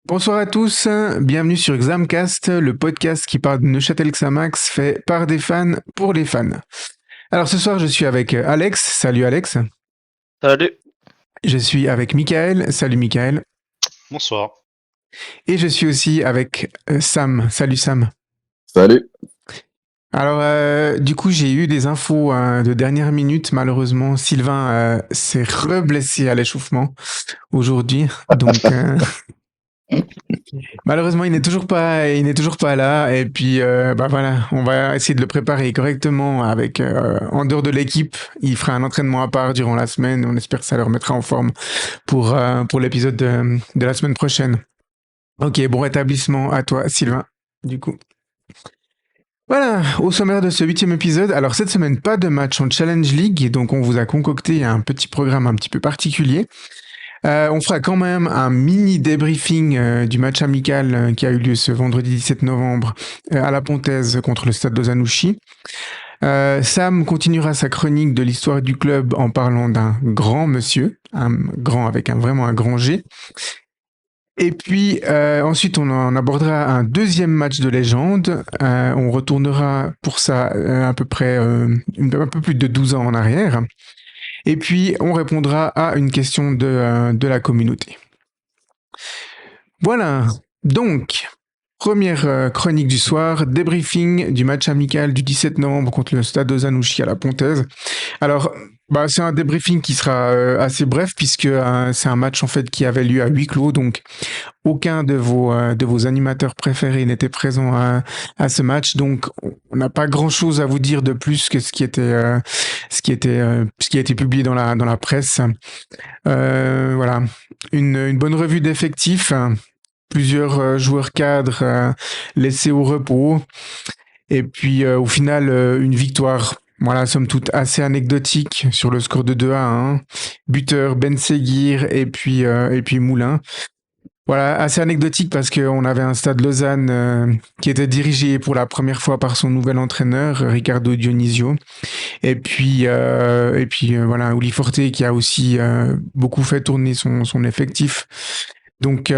Bonsoir à tous, bienvenue sur Xamcast, le podcast qui parle de Neuchâtel Xamax fait par des fans pour les fans. Alors ce soir je suis avec Alex, salut Alex. Salut. Je suis avec Michael, salut Michael. Bonsoir. Et je suis aussi avec Sam, salut Sam. Salut. Alors du coup j'ai eu des infos de dernière minute, malheureusement Sylvain s'est reblessé à l'échauffement aujourd'hui, donc malheureusement, il n'est toujours pas là. Et puis, bah voilà, on va essayer de le préparer correctement avec, en dehors de l'équipe. Il fera un entraînement à part durant la semaine. On espère que ça le remettra en forme pour l'épisode de la semaine prochaine. Ok, bon rétablissement à toi, Sylvain. Du coup. Voilà, au sommaire de ce 8e épisode. Alors cette semaine, pas de match en Challenge League, et donc on vous a concocté un petit programme un petit peu particulier. On fera quand même un mini débriefing du match amical qui a eu lieu ce vendredi 17 novembre à la Pontaise contre le Stade de Zanouchi. Sam continuera sa chronique de l'histoire du club en parlant d'un grand monsieur, un grand avec vraiment un grand G. Et puis ensuite on en abordera un deuxième match de légende. On retournera pour ça à peu près un peu plus de 12 ans en arrière. Et puis, on répondra à une question de la communauté. Voilà. Donc, première chronique du soir, débriefing du match amical du 17 novembre contre le Stade de Zanouchi à la Pontaise. Alors, bah, c'est un débriefing qui sera assez bref puisque c'est un match en fait qui avait lieu à huis clos, donc aucun de vos animateurs préférés n'était présent à ce match, donc on n'a pas grand-chose à vous dire de plus que ce qui a été publié dans la presse. Voilà, une bonne revue d'effectifs, plusieurs joueurs cadres laissés au repos, et puis au final une victoire. Voilà, somme toute assez anecdotique sur le score de 2-1. Buteur Ben Seguir et puis Moulin. Voilà, assez anecdotique parce qu'on avait un Stade Lausanne qui était dirigé pour la première fois par son nouvel entraîneur, Ricardo Dionisio. Et puis voilà, Uli Forte qui a aussi beaucoup fait tourner son effectif. Donc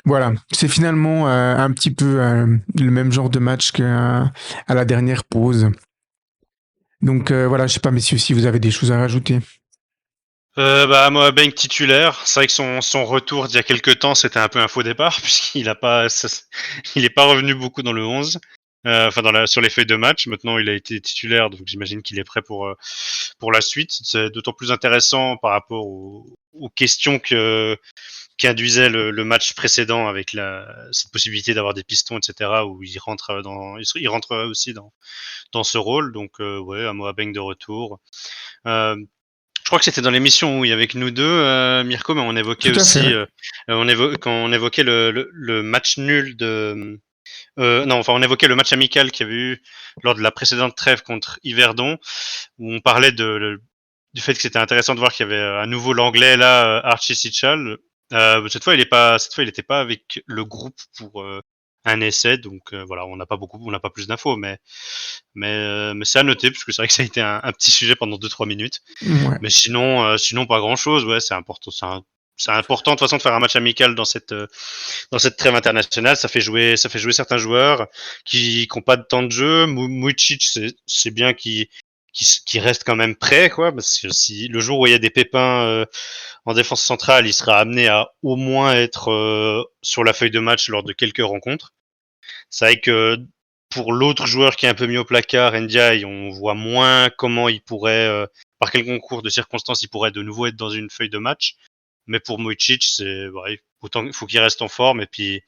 voilà, c'est finalement un petit peu le même genre de match qu'à la dernière pause. Donc voilà, je sais pas messieurs si vous avez des choses à rajouter. Moi, Bank titulaire. C'est vrai que son retour d'il y a quelques temps, c'était un peu un faux départ, puisqu'il a pas, il est pas revenu beaucoup dans le 11. Enfin, sur les feuilles de match. Maintenant, il a été titulaire, donc j'imagine qu'il est prêt pour la suite. C'est d'autant plus intéressant par rapport aux questions qui induisait le match précédent avec cette possibilité d'avoir des pistons, etc., où il rentre aussi dans ce rôle. Donc, ouais, Amoa Beng de retour. Je crois que c'était dans l'émission où il y avait que nous deux, Mirko, mais on évoquait Tout à fait. aussi, quand on évoquait le match nul de, non, enfin, on évoquait le match amical qu'il y avait eu lors de la précédente trêve contre Yverdon, où on parlait du fait que c'était intéressant de voir qu'il y avait à nouveau l'anglais là, Archie Sitchall. Cette fois, il n'était pas avec le groupe pour un essai, donc voilà, on n'a pas plus d'infos, mais c'est à noter parce que c'est vrai que ça a été un petit sujet pendant 2-3 minutes. Ouais. Mais sinon pas grand chose. Ouais, c'est important. C'est important de toute façon de faire un match amical dans cette trêve internationale. Ça fait jouer certains joueurs qui n'ont pas de temps de jeu. Mujicic, c'est bien qui reste quand même prêt, quoi. Parce que si le jour où il y a des pépins en défense centrale, il sera amené à au moins être sur la feuille de match lors de quelques rencontres. C'est vrai que pour l'autre joueur qui est un peu mis au placard, Ndiaye, on voit moins comment il pourrait, par quel concours de circonstances, il pourrait de nouveau être dans une feuille de match. Mais pour Mojicic, il faut qu'il reste en forme et puis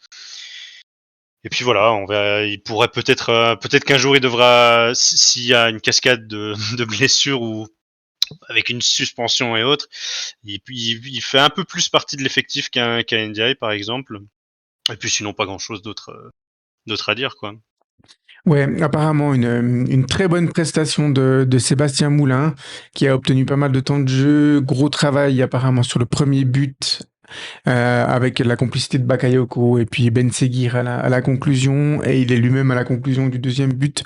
voilà, on verra, il pourrait peut-être qu'un jour il devra, s'il y a une cascade de blessures ou avec une suspension et autres, il fait un peu plus partie de l'effectif qu'un Ndiaye par exemple. Et puis sinon pas grand chose d'autre à dire, quoi. Ouais, apparemment une très bonne prestation de Sébastien Moulin qui a obtenu pas mal de temps de jeu, gros travail apparemment sur le premier but avec la complicité de Bakayoko et puis Ben Seguir à la conclusion, et il est lui-même à la conclusion du deuxième but.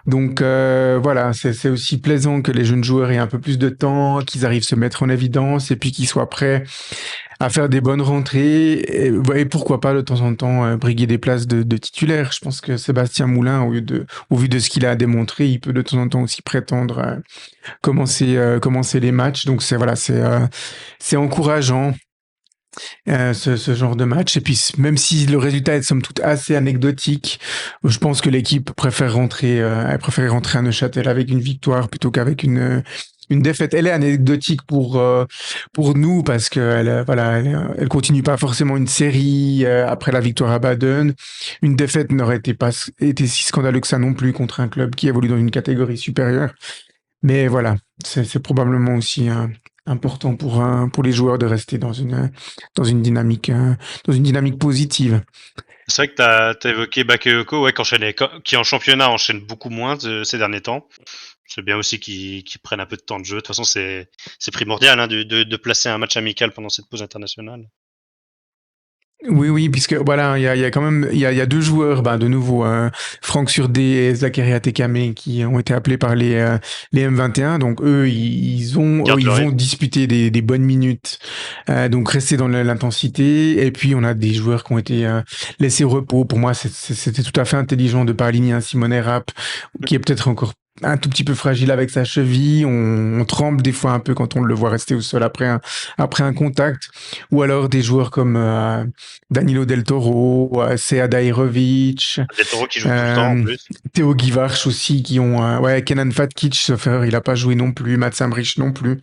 Donc voilà, c'est aussi plaisant que les jeunes joueurs aient un peu plus de temps, qu'ils arrivent à se mettre en évidence et puis qu'ils soient prêts à faire des bonnes rentrées et pourquoi pas de temps en temps briguer des places de titulaire. Je pense que Sébastien Moulin, au vu de ce qu'il a démontré, il peut de temps en temps aussi prétendre commencer les matchs. Donc c'est encourageant ce genre de match. Et puis même si le résultat est somme toute assez anecdotique, je pense que l'équipe elle préfère rentrer à Neuchâtel avec une victoire plutôt qu'avec une défaite. Elle est anecdotique pour nous parce que elle continue pas forcément une série après la victoire à Baden. Une défaite n'aurait été si scandaleux que ça non plus contre un club qui évolue dans une catégorie supérieure. Mais voilà, c'est probablement aussi important pour les joueurs de rester dans une dynamique positive. C'est vrai que t'as évoqué Bakayoko, ouais, qui en championnat enchaîne beaucoup moins ces derniers temps. C'est bien aussi qu'ils prennent un peu de temps de jeu. De toute façon, c'est primordial hein, de placer un match amical pendant cette pause internationale. Oui, oui, puisque voilà, il y a quand même, il y a deux joueurs, de nouveau, Franck Surdé et Zachary Atekame, qui ont été appelés par les M21. Donc eux, ils vont disputer des bonnes minutes, donc rester dans l'intensité. Et puis on a des joueurs qui ont été laissés au repos. Pour moi, c'était tout à fait intelligent de pas aligner un Simone Rapp, qui est peut-être encore un tout petit peu fragile avec sa cheville. On tremble des fois un peu quand on le voit rester au sol après un contact. Ou alors des joueurs comme Danilo Del Toro, Sead Ahirovic, Del Toro qui joue tout le temps en plus. Théo Guivarch aussi, qui ont Kenan Fatkic, sauf erreur, il a pas joué non plus, Mats Sambrich non plus.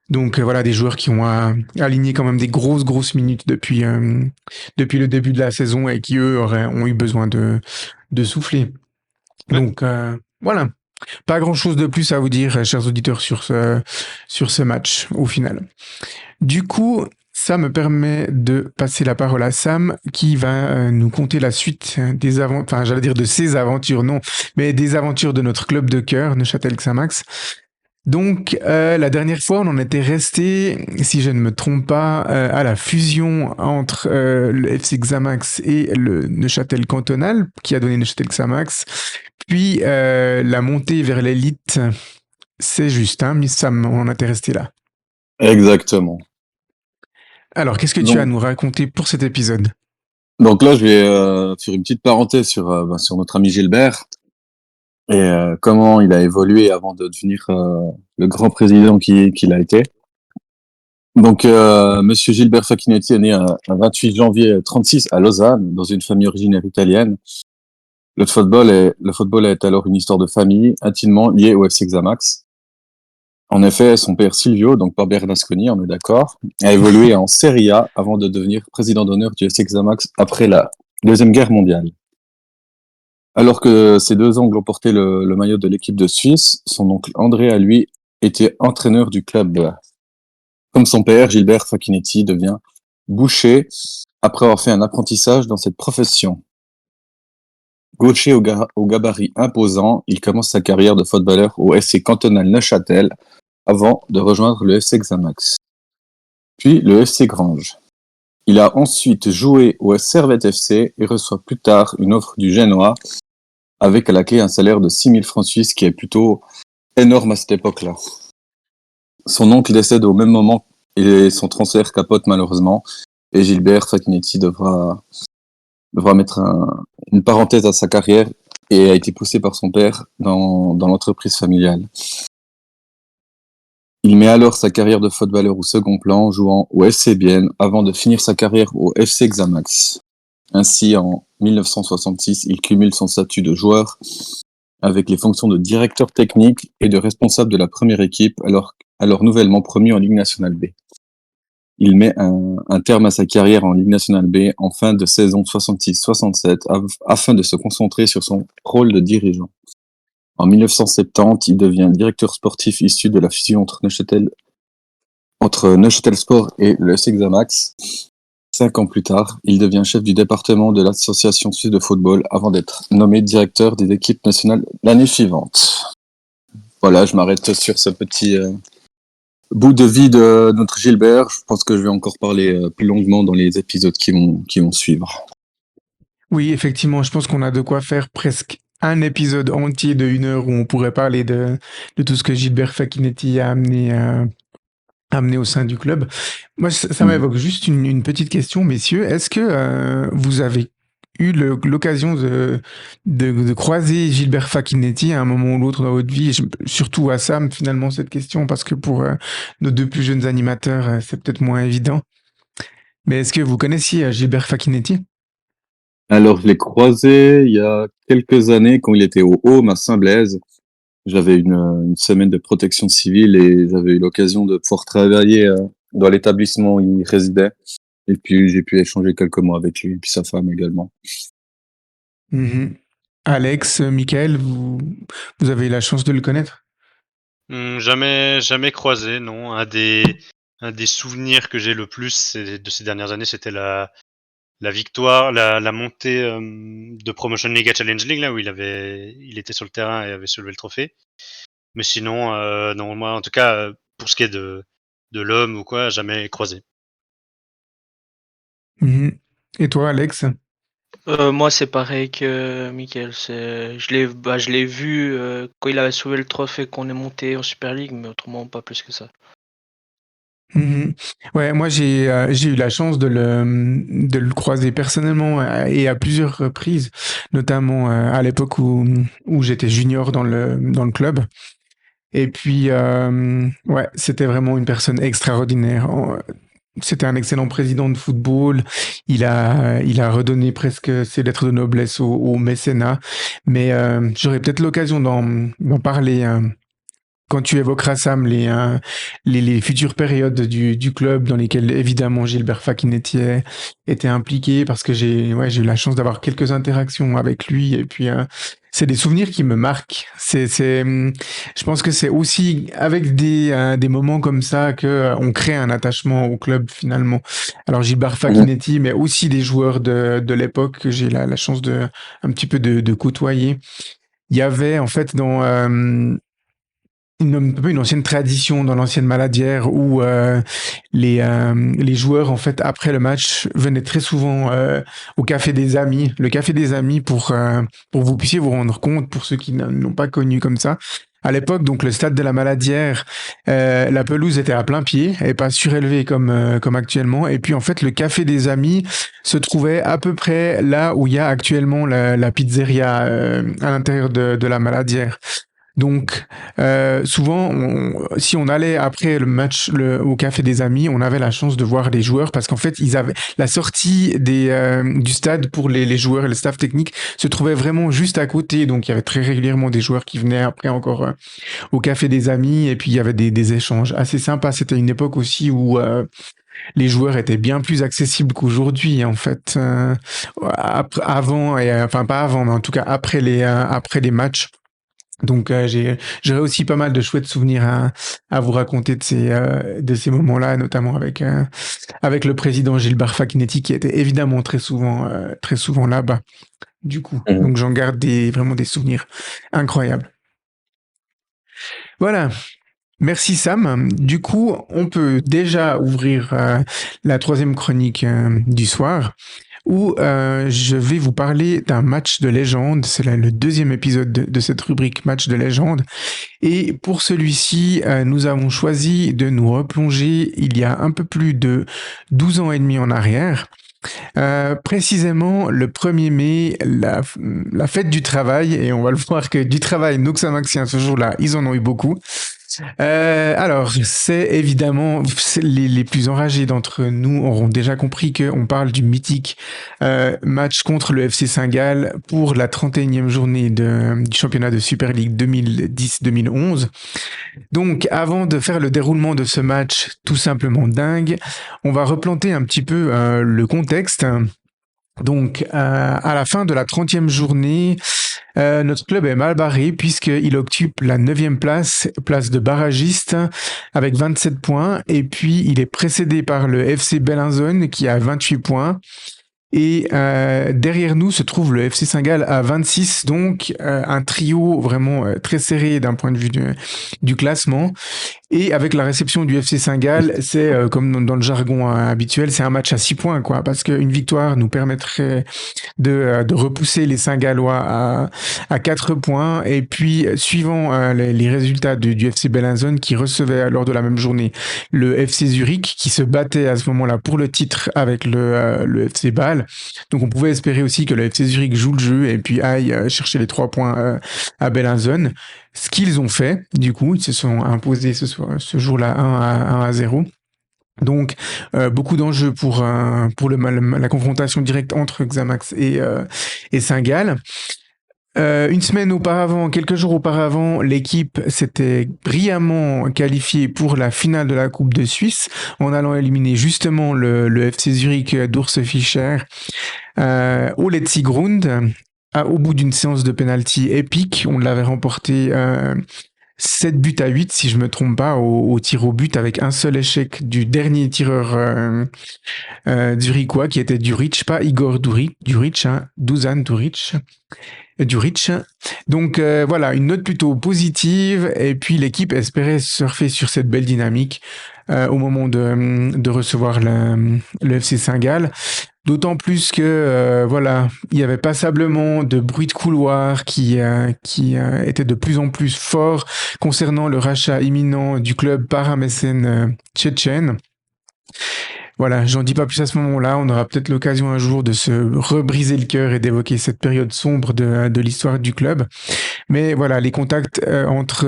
Donc voilà, des joueurs qui ont aligné quand même des grosses minutes depuis le début de la saison et qui eux ont eu besoin de souffler. Ouais. Donc voilà. Pas grand-chose de plus à vous dire, chers auditeurs, sur ce match, au final. Du coup, ça me permet de passer la parole à Sam, qui va nous conter la suite j'allais dire de ses aventures, non, mais des aventures de notre club de cœur, Neuchâtel Xamax. Donc, la dernière fois, on en était resté, si je ne me trompe pas, à la fusion entre le FC Xamax et le Neuchâtel Cantonal, qui a donné Neuchâtel Xamax. Puis, la montée vers l'élite, c'est juste, hein, Miss Sam, on en était resté là. Exactement. Alors, qu'est-ce que tu as à nous raconter pour cet épisode? Donc là, je vais faire une petite parenthèse sur notre ami Gilbert et comment il a évolué avant de devenir le grand président qu'il a été. Donc, Monsieur Gilbert Facchinetti est né un 28 janvier 36 à Lausanne, dans une famille originaire italienne. Le football est alors une histoire de famille intimement liée au FC Xamax. En effet, son père Silvio, donc pas Bernasconi, on est d'accord, a évolué en Serie A avant de devenir président d'honneur du FC Xamax après la Deuxième Guerre mondiale. Alors que ses deux oncles ont porté le maillot de l'équipe de Suisse, son oncle André, à lui, était entraîneur du club. Comme son père, Gilbert Facchinetti devient boucher après avoir fait un apprentissage dans cette profession. Gaucher au gabarit imposant, il commence sa carrière de footballeur au FC Cantonal Neuchâtel avant de rejoindre le FC Xamax, puis le FC Grange. Il a ensuite joué au Servette FC et reçoit plus tard une offre du Génois avec à la clé un salaire de 6 000 francs suisses qui est plutôt énorme à cette époque-là. Son oncle décède au même moment et son transfert capote malheureusement et Gilbert Facchinetti devra mettre une parenthèse à sa carrière et a été poussé par son père dans l'entreprise familiale. Il met alors sa carrière de footballeur au second plan, jouant au FC Bienne avant de finir sa carrière au FC Xamax. Ainsi, en 1966, il cumule son statut de joueur avec les fonctions de directeur technique et de responsable de la première équipe, alors nouvellement promu en Ligue nationale B. Il met un terme à sa carrière en Ligue nationale B en fin de saison 66-67 afin de se concentrer sur son rôle de dirigeant. En 1970, il devient directeur sportif issu de la fusion entre Neuchâtel Sport et le FC Xamax. 5 ans plus tard, il devient chef du département de l'Association suisse de football avant d'être nommé directeur des équipes nationales l'année suivante. Voilà, je m'arrête sur ce petit bout de vie de notre Gilbert. Je pense que je vais encore parler plus longuement dans les épisodes qui vont suivre. Oui, effectivement, je pense qu'on a de quoi faire presque un épisode entier de 1 heure où on pourrait parler de tout ce que Gilbert Facchinetti a amené au sein du club. Moi, ça Mhm. m'évoque juste une petite question, messieurs. Est-ce que vous avez eu l'occasion de croiser Gilbert Facchinetti à un moment ou l'autre dans votre vie, surtout à Sam, finalement, cette question, parce que pour nos deux plus jeunes animateurs, c'est peut-être moins évident. Mais est-ce que vous connaissiez Gilbert Facchinetti? Alors, je l'ai croisé il y a quelques années quand il était au Home à Saint-Blaise. J'avais une semaine de protection civile et j'avais eu l'occasion de pouvoir travailler dans l'établissement où il résidait. Et puis, j'ai pu échanger quelques mots avec lui et puis sa femme également. Mhm. Alex, Michael, vous avez eu la chance de le connaître? Jamais croisé, non. Un des souvenirs que j'ai le plus de ces dernières années, c'était la victoire, la montée de Promotion League à Challenge League, là où il était sur le terrain et avait soulevé le trophée. Mais sinon, non, moi, en tout cas, pour ce qui est de l'homme ou quoi, jamais croisé. Mhm. Et toi, Alex? Moi, c'est pareil que Michael. Je l'ai vu quand il avait soulevé le trophée qu'on est monté en Super League, mais autrement pas plus que ça. Mhm. Ouais, moi j'ai eu la chance de le croiser personnellement et à plusieurs reprises, notamment à l'époque où j'étais junior dans le club. Et puis, ouais, c'était vraiment une personne extraordinaire. C'était un excellent président de football. Il a redonné presque ses lettres de noblesse au mécénat. Mais j'aurais peut-être l'occasion d'en parler quand tu évoqueras, Sam, les futures périodes du club dans lesquelles, évidemment, Gilbert Facchinetti était impliqué, parce que j'ai eu la chance d'avoir quelques interactions avec lui, et puis c'est des souvenirs qui me marquent. Je pense que c'est aussi avec des moments comme ça que on crée un attachement au club, finalement. Alors, Gilbert Mhm. Facchinetti, mais aussi des joueurs de l'époque que j'ai la chance un petit peu de côtoyer. Il y avait, en fait, un peu une ancienne tradition dans l'ancienne Maladière où les joueurs, en fait, après le match, venaient très souvent au Café des Amis. Le Café des Amis pour que vous puissiez vous rendre compte, pour ceux qui n'ont pas connu comme ça. À l'époque, donc, le stade de la Maladière, la pelouse était à plein pied et pas surélevée comme actuellement. Et puis, en fait, le Café des Amis se trouvait à peu près là où il y a actuellement la pizzeria à l'intérieur de la Maladière. Donc, souvent, si on allait après le match au Café des Amis, on avait la chance de voir les joueurs parce qu'en fait, ils avaient la sortie du stade pour les joueurs et le staff technique se trouvait vraiment juste à côté. Donc, il y avait très régulièrement des joueurs qui venaient après encore au Café des Amis et puis il y avait des échanges assez sympas. C'était une époque aussi où les joueurs étaient bien plus accessibles qu'aujourd'hui, en fait. Avant, et enfin pas avant, mais en tout cas après les matchs. Donc j'aurais aussi pas mal de chouettes souvenirs à vous raconter de ces moments-là, notamment avec le président Gilbert Facchinetti qui était évidemment très souvent là-bas. Du coup, Mhm. donc j'en garde vraiment des souvenirs incroyables. Voilà. Merci Sam. Du coup, on peut déjà ouvrir la troisième chronique du soir où je vais vous parler d'un match de légende. C'est le deuxième épisode de cette rubrique match de légende. Et pour celui-ci, nous avons choisi de nous replonger il y a un peu plus de 12 ans et demi en arrière. Précisément le 1er mai, la fête du travail, et on va le voir que du travail, nous Xamaxiens, ce jour-là, ils en ont eu beaucoup. Alors, c'est évidemment, les plus enragés d'entre nous auront déjà compris qu'on parle du mythique match contre le FC Saint-Gall pour la 31e journée du championnat de Super League 2010-2011. Donc, avant de faire le déroulement de ce match tout simplement dingue, on va replanter un petit peu le contexte. Donc, à la fin de la 30e journée, notre club est mal barré puisqu'il occupe la 9e place de barragiste avec 27 points. Et puis, il est précédé par le FC Bellinzone qui a 28 points. Et derrière nous se trouve le FC Saint-Gall à 26, donc un trio vraiment très serré d'un point de vue du classement. Et avec la réception du FC Saint-Gall, c'est comme dans le jargon habituel, c'est un match à 6 points, quoi, parce qu'une victoire nous permettrait de repousser les Saint-Gallois à 4 points. Et puis, suivant les résultats du FC Bellinzone, qui recevait lors de la même journée le FC Zurich, qui se battait à ce moment-là pour le titre avec le FC Bâle. Donc, on pouvait espérer aussi que le FC Zurich joue le jeu et puis aille chercher les 3 points à Bellinzone. Ce qu'ils ont fait, du coup, ils se sont imposés ce jour-là 1-0. Donc, beaucoup d'enjeux pour la confrontation directe entre Xamax et Saint-Gall. Une semaine auparavant, quelques jours auparavant, l'équipe s'était brillamment qualifiée pour la finale de la Coupe de Suisse en allant éliminer justement le FC Zurich d'Urs Fischer au Letzigrund. Au bout d'une séance de penalty épique, on l'avait remporté 7 buts à 8, si je me trompe pas, au tir au but, avec un seul échec du dernier tireur zurichois, qui était Duric, pas Igor Duric, hein, Dusan Duric. Donc voilà, une note plutôt positive, et puis l'équipe espérait surfer sur cette belle dynamique au moment de recevoir le FC Saint-Gall. D'autant plus que voilà, il y avait passablement de bruit de couloir qui était de plus en plus fort concernant le rachat imminent du club par un mécène tchétchène. Voilà, j'en dis pas plus à ce moment-là. On aura peut-être l'occasion un jour de se rebriser le cœur et d'évoquer cette période sombre de l'histoire du club. Mais voilà, les contacts entre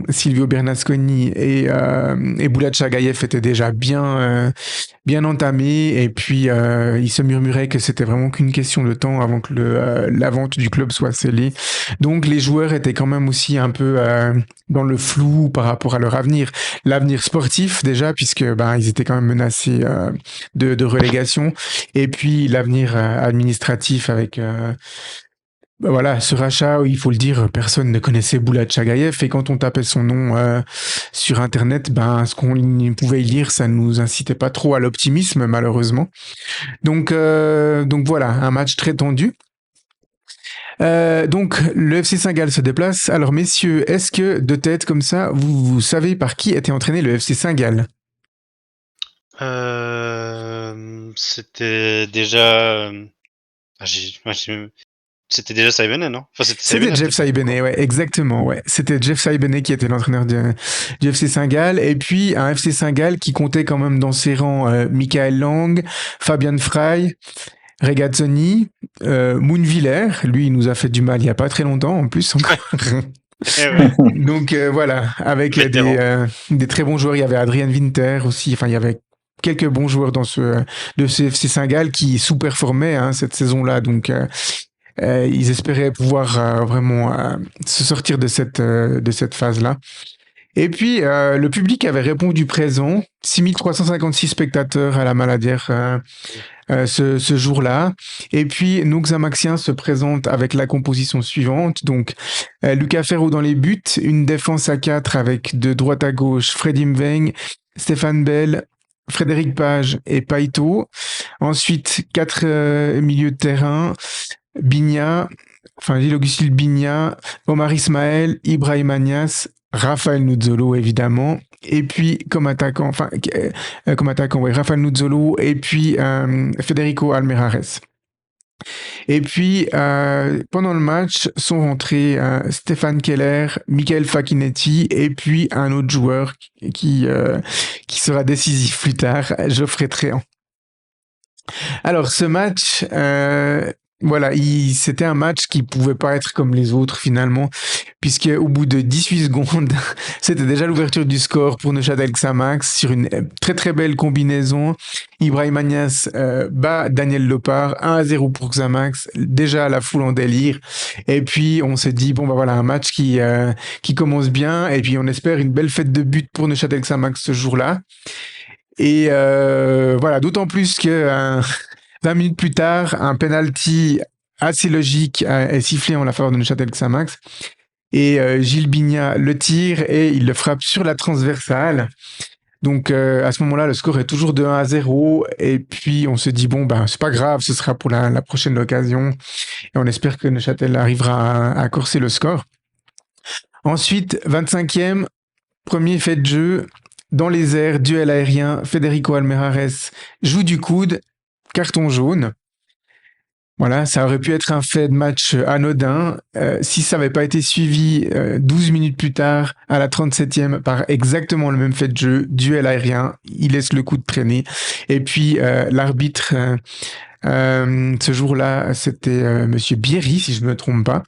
Silvio Bernasconi et Bulat Chagayev étaient déjà bien entamés. Et puis, il se murmurait que c'était vraiment qu'une question de temps avant que la vente du club soit scellée. Donc, les joueurs étaient quand même aussi un peu dans le flou par rapport à leur avenir. L'avenir sportif, déjà, puisque ils étaient quand même menacés de relégation. Et puis, l'avenir administratif avec... voilà, ce rachat, il faut le dire, personne ne connaissait Bulat Chagayev, et quand on tapait son nom sur Internet, ce qu'on pouvait y lire, ça nous incitait pas trop à l'optimisme, malheureusement. Donc voilà, un match très tendu. Donc le FC Saint-Gall se déplace. Alors messieurs, est-ce que de tête comme ça, vous savez par qui était entraîné le FC Saint-Gall? C'était déjà... C'était déjà Saibene, non? Enfin, C'était Jeff Saibene, ouais, exactement, ouais. C'était Jeff Saibene qui était l'entraîneur du FC Saint-Gall, et puis un FC Saint-Gall qui comptait quand même dans ses rangs Michael Lang, Fabian Frey, Regazzoni, Moonviller, lui il nous a fait du mal il y a pas très longtemps en plus encore. Ouais. Donc voilà, avec des très bons joueurs, il y avait Adrien Winter aussi, enfin il y avait quelques bons joueurs de ce FC Saint-Gall qui sous-performaient cette saison-là, donc ils espéraient pouvoir vraiment se sortir de cette phase-là. Et puis, le public avait répondu présent. 6356 spectateurs à la Maladière ce jour-là. Et puis, nos Xamaxiens se présentent avec la composition suivante. Donc, Lucas Ferro dans les buts, une défense à 4 avec de droite à gauche Freddy Mveng, Stéphane Bell, Frédéric Page et Paito. Ensuite, 4 milieux de terrain. Gilles Augustin Bigna, Omar Ismaël, Ibrahim Agnas, Rafael Nuzzolo évidemment, et puis comme attaquant, Rafael Nuzzolo et puis Federico Almerares. Et puis pendant le match sont rentrés Stéphane Keller, Michael Facchinetti et puis un autre joueur qui sera décisif plus tard, Geoffrey Tréant. Alors ce match, voilà, c'était un match qui pouvait pas être comme les autres finalement, puisque au bout de 18 secondes, c'était déjà l'ouverture du score pour Neuchâtel Xamax sur une très très belle combinaison. Ibrahim Agnas bat Daniel Lopar, 1-0 pour Xamax, déjà la foule en délire. Et puis on s'est dit voilà, un match qui commence bien, et puis on espère une belle fête de but pour Neuchâtel Xamax ce jour-là. Et voilà, d'autant plus que 20 minutes plus tard, un penalty assez logique est sifflé en la faveur de Neuchâtel Xamax. Et Gilles Bigna le tire et il le frappe sur la transversale. Donc à ce moment-là, le score est toujours de 1-0 et puis on se dit bon ben c'est pas grave, ce sera pour la prochaine occasion et on espère que Neuchâtel arrivera à corser le score. Ensuite, 25e, premier fait de jeu, dans les airs, duel aérien, Federico Almerares joue du coude, carton jaune. Voilà, ça aurait pu être un fait de match anodin si ça n'avait pas été suivi 12 minutes plus tard, à la 37e, par exactement le même fait de jeu, duel aérien, il laisse le coup de traîner. Et puis l'arbitre, ce jour-là, c'était Monsieur Bierry, si je ne me trompe pas.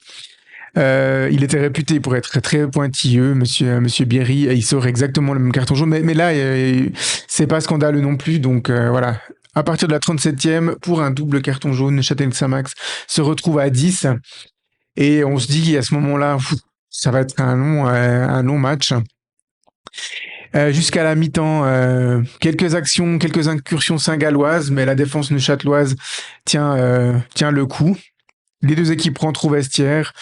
Il était réputé pour être très pointilleux, Monsieur Bierry, et il sort exactement le même carton jaune. Mais là, c'est pas scandaleux non plus, donc voilà. À partir de la 37e, pour un double carton jaune, Neuchâtel Xamax se retrouve à 10. Et on se dit à ce moment-là, ça va être un long match. Jusqu'à la mi-temps, quelques actions, quelques incursions saint-galloises, mais la défense neuchâteloise tient le coup. Les deux équipes rentrent au vestiaire.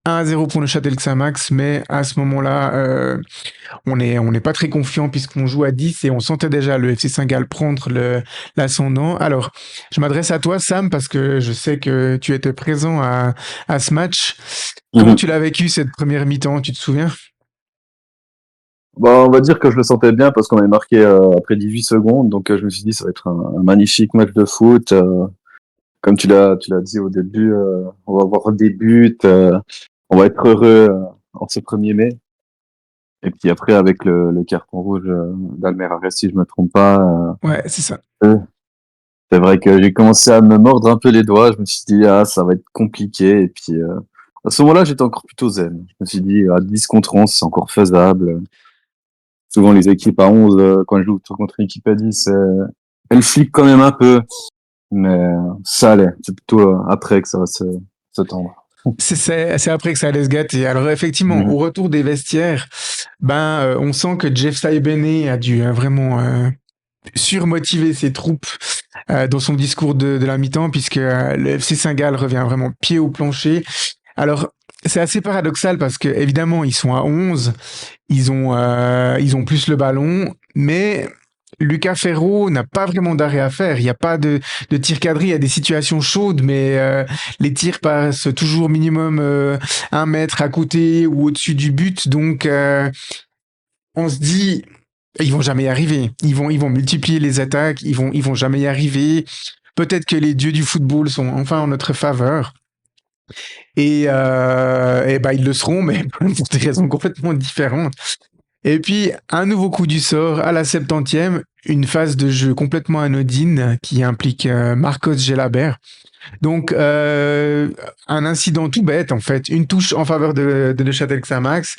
1-0 pour Neuchâtel Xamax, mais à ce moment-là, on n'est pas très confiant puisqu'on joue à 10 et on sentait déjà le FC Saint-Gall prendre l'ascendant. Alors, je m'adresse à toi, Sam, parce que je sais que tu étais présent à ce match. Comment tu l'as vécu cette première mi-temps, tu te souviens? On va dire que je le sentais bien parce qu'on avait marqué après 18 secondes, donc je me suis dit ça va être un magnifique match de foot. Comme tu l'as dit au début, on va avoir des buts, on va être heureux en ce 1er mai. Et puis après, avec le carton rouge d'Almerares, si je me trompe pas, Ouais, c'est ça. c'est vrai que j'ai commencé à me mordre un peu les doigts. Je me suis dit, ah, ça va être compliqué. Et puis, à ce moment-là, j'étais encore plutôt zen. Je me suis dit, à 10 contre 11, c'est encore faisable. Souvent, les équipes à 11, quand je joue contre une équipe à 10, elles flippent quand même un peu. Mais ça allait. C'est plutôt après que ça va se tendre. C'est après que ça allait se gâter. Alors effectivement, au retour des vestiaires, on sent que Jeff Saibene a dû vraiment surmotiver ses troupes dans son discours de la mi-temps, puisque le FC Saint-Gall revient vraiment pied au plancher. Alors, c'est assez paradoxal parce que évidemment, ils sont à 11, ils ont plus le ballon, mais Lucas Ferro n'a pas vraiment d'arrêt à faire. Il n'y a pas de tir cadré. Il y a des situations chaudes, mais les tirs passent toujours minimum 1 mètre à côté ou au-dessus du but. Donc, on se dit, ils vont jamais y arriver. Ils vont multiplier les attaques. Ils vont jamais y arriver. Peut-être que les dieux du football sont enfin en notre faveur. Et ils le seront, mais pour des raisons complètement différentes. Et puis, un nouveau coup du sort à la 70e, une phase de jeu complètement anodine qui implique Marcos Gelabert. Donc, un incident tout bête, en fait. Une touche en faveur de Neuchâtel Xamax.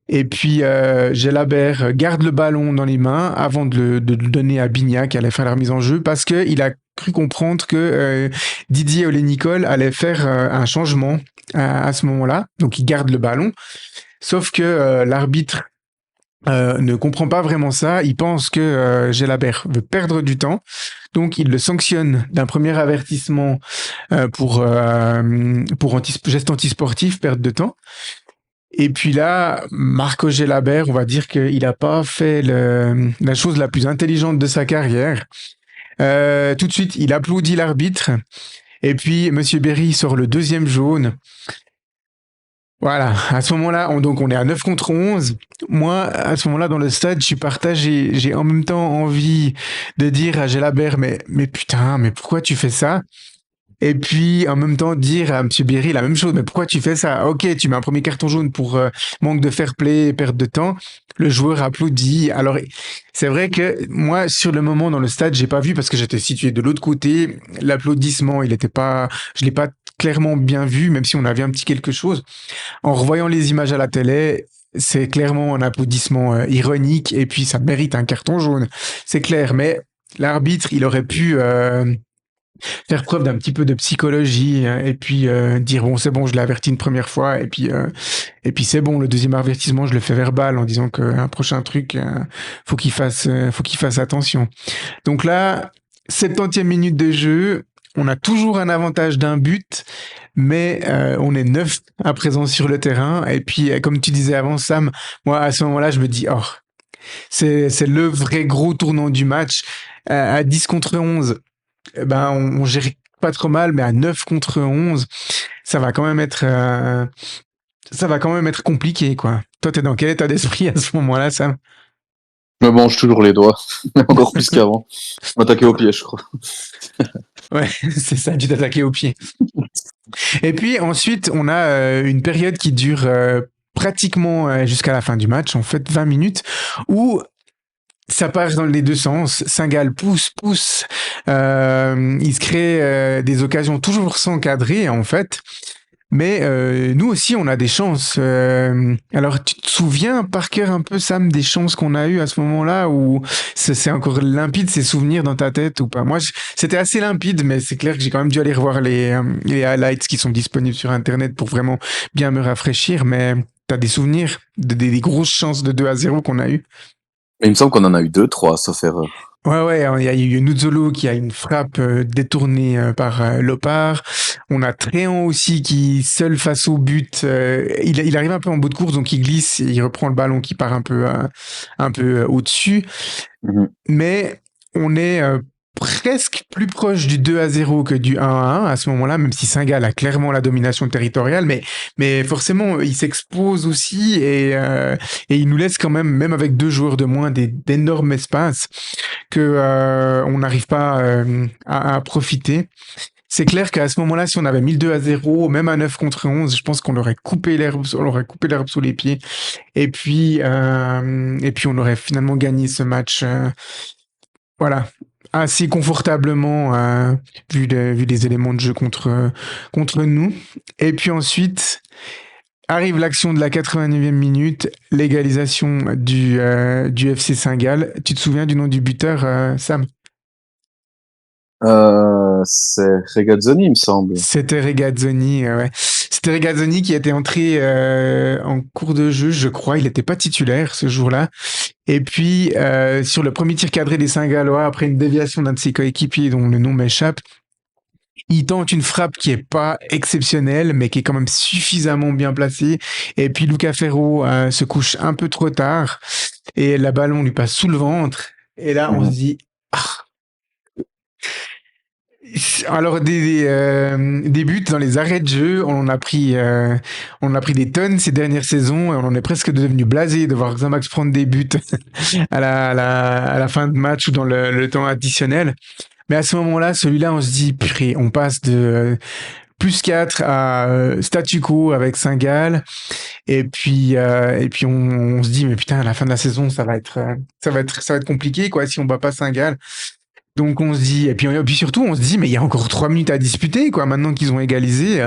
Et puis, Gelabert garde le ballon dans les mains avant de le donner à Bignac qui allait faire la remise en jeu parce qu'il a cru comprendre que Didier Olé-Nicole allait faire un changement à ce moment-là. Donc, il garde le ballon. Sauf que l'arbitre ne comprend pas vraiment ça. Il pense que Gelabert veut perdre du temps. Donc, il le sanctionne d'un premier avertissement pour geste antisportif, perte de temps. Et puis là, Marco Gelabert, on va dire qu'il n'a pas fait la chose la plus intelligente de sa carrière. Tout de suite, il applaudit l'arbitre. Et puis, Monsieur Berry sort le deuxième jaune. Voilà, à ce moment-là, on est à 9 contre 11. Moi, à ce moment-là, dans le stade, je suis partagé. J'ai en même temps envie de dire à Gelabert, mais putain, mais pourquoi tu fais ça? Et puis, en même temps, dire à Monsieur Berry la même chose. Mais pourquoi tu fais ça? Ok, tu mets un premier carton jaune pour manque de fair play, perte de temps. Le joueur applaudit. Alors, c'est vrai que moi, sur le moment dans le stade, j'ai pas vu parce que j'étais situé de l'autre côté. L'applaudissement, je l'ai pas clairement bien vu, même si on avait un petit quelque chose. En revoyant les images à la télé, c'est clairement un applaudissement ironique et puis ça mérite un carton jaune. C'est clair, mais l'arbitre, il aurait pu faire preuve d'un petit peu de psychologie et puis dire bon c'est bon, je l'ai averti une première fois et puis c'est bon, le deuxième avertissement je le fais verbal en disant qu'un prochain truc faut qu'il fasse attention. Donc là, 70e minute de jeu, on a toujours un avantage d'un but, mais on est 9 à présent sur le terrain et puis comme tu disais avant Sam, moi à ce moment-là je me dis oh c'est le vrai gros tournant du match. À 10 contre 11, ben, on gère pas trop mal, mais à 9 contre 11, ça va quand même être, compliqué, quoi. Toi, t'es dans quel état d'esprit à ce moment-là, Sam? Je me mange toujours les doigts, encore plus qu'avant. M'attaquer au pied, je crois. Ouais, c'est ça, tu t'attaquer au pied. Et puis ensuite, on a une période qui dure pratiquement jusqu'à la fin du match, en fait 20 minutes, où ça part dans les deux sens. Saint-Gall pousse. Il se crée des occasions toujours sans cadrer, en fait. Mais nous aussi, on a des chances. Alors, tu te souviens par cœur un peu, Sam, des chances qu'on a eues à ce moment-là, ou c'est encore limpide ces souvenirs dans ta tête ou pas? Moi, c'était assez limpide, mais c'est clair que j'ai quand même dû aller revoir les highlights qui sont disponibles sur Internet pour vraiment bien me rafraîchir. Mais t'as des souvenirs des grosses chances de 2-0 qu'on a eues? Mais il me semble qu'on en a eu 2, 3, sauf erreur. Ouais, il y a eu Nuzzolo qui a une frappe détournée par Lopar. On a Tréant aussi qui, seul face au but, il arrive un peu en bout de course, donc il glisse, et il reprend le ballon qui part un peu au-dessus. Mhm. Mais on est presque plus proche du 2-0 que du 1-1 à ce moment-là, même si Saint-Gall a clairement la domination territoriale, mais forcément, il s'expose aussi et il nous laisse quand même avec 2 joueurs de moins, d'énormes espaces que on n'arrive pas à profiter. C'est clair qu'à ce moment-là, si on avait mis le 2-0, même à 9 contre 11, je pense qu'on aurait coupé l'herbe sous les pieds. Et puis on aurait finalement gagné ce match, voilà, assez confortablement, vu les éléments de jeu contre nous. Et puis ensuite arrive l'action de la 89e minute, l'égalisation du FC Saint-Gall. Tu te souviens du nom du buteur, Sam? C'est Regazzoni, il me semble. C'était Regazzoni, ouais. C'était Regazzoni qui était entré en cours de jeu, je crois. Il n'était pas titulaire ce jour-là. Et puis, sur le premier tir cadré des Saint-Gallois, après une déviation d'un de ses coéquipiers dont le nom m'échappe, il tente une frappe qui est pas exceptionnelle, mais qui est quand même suffisamment bien placée. Et puis Luca Ferro se couche un peu trop tard et la ballon lui passe sous le ventre. Et là, on se dit... Ah. Alors des buts dans les arrêts de jeu, on en a pris des tonnes ces dernières saisons et on en est presque devenu blasé de voir Xamax prendre des buts à la fin de match ou dans le temps additionnel. Mais à ce moment-là, celui-là, on se dit, purée, on passe de plus 4 à statu quo avec Saint-Gall. Et puis on se dit, mais putain, à la fin de la saison, ça va être compliqué, quoi, si on bat pas Saint-Gall. Donc on se dit, et puis surtout on se dit, mais il y a encore 3 minutes à disputer, quoi. Maintenant qu'ils ont égalisé,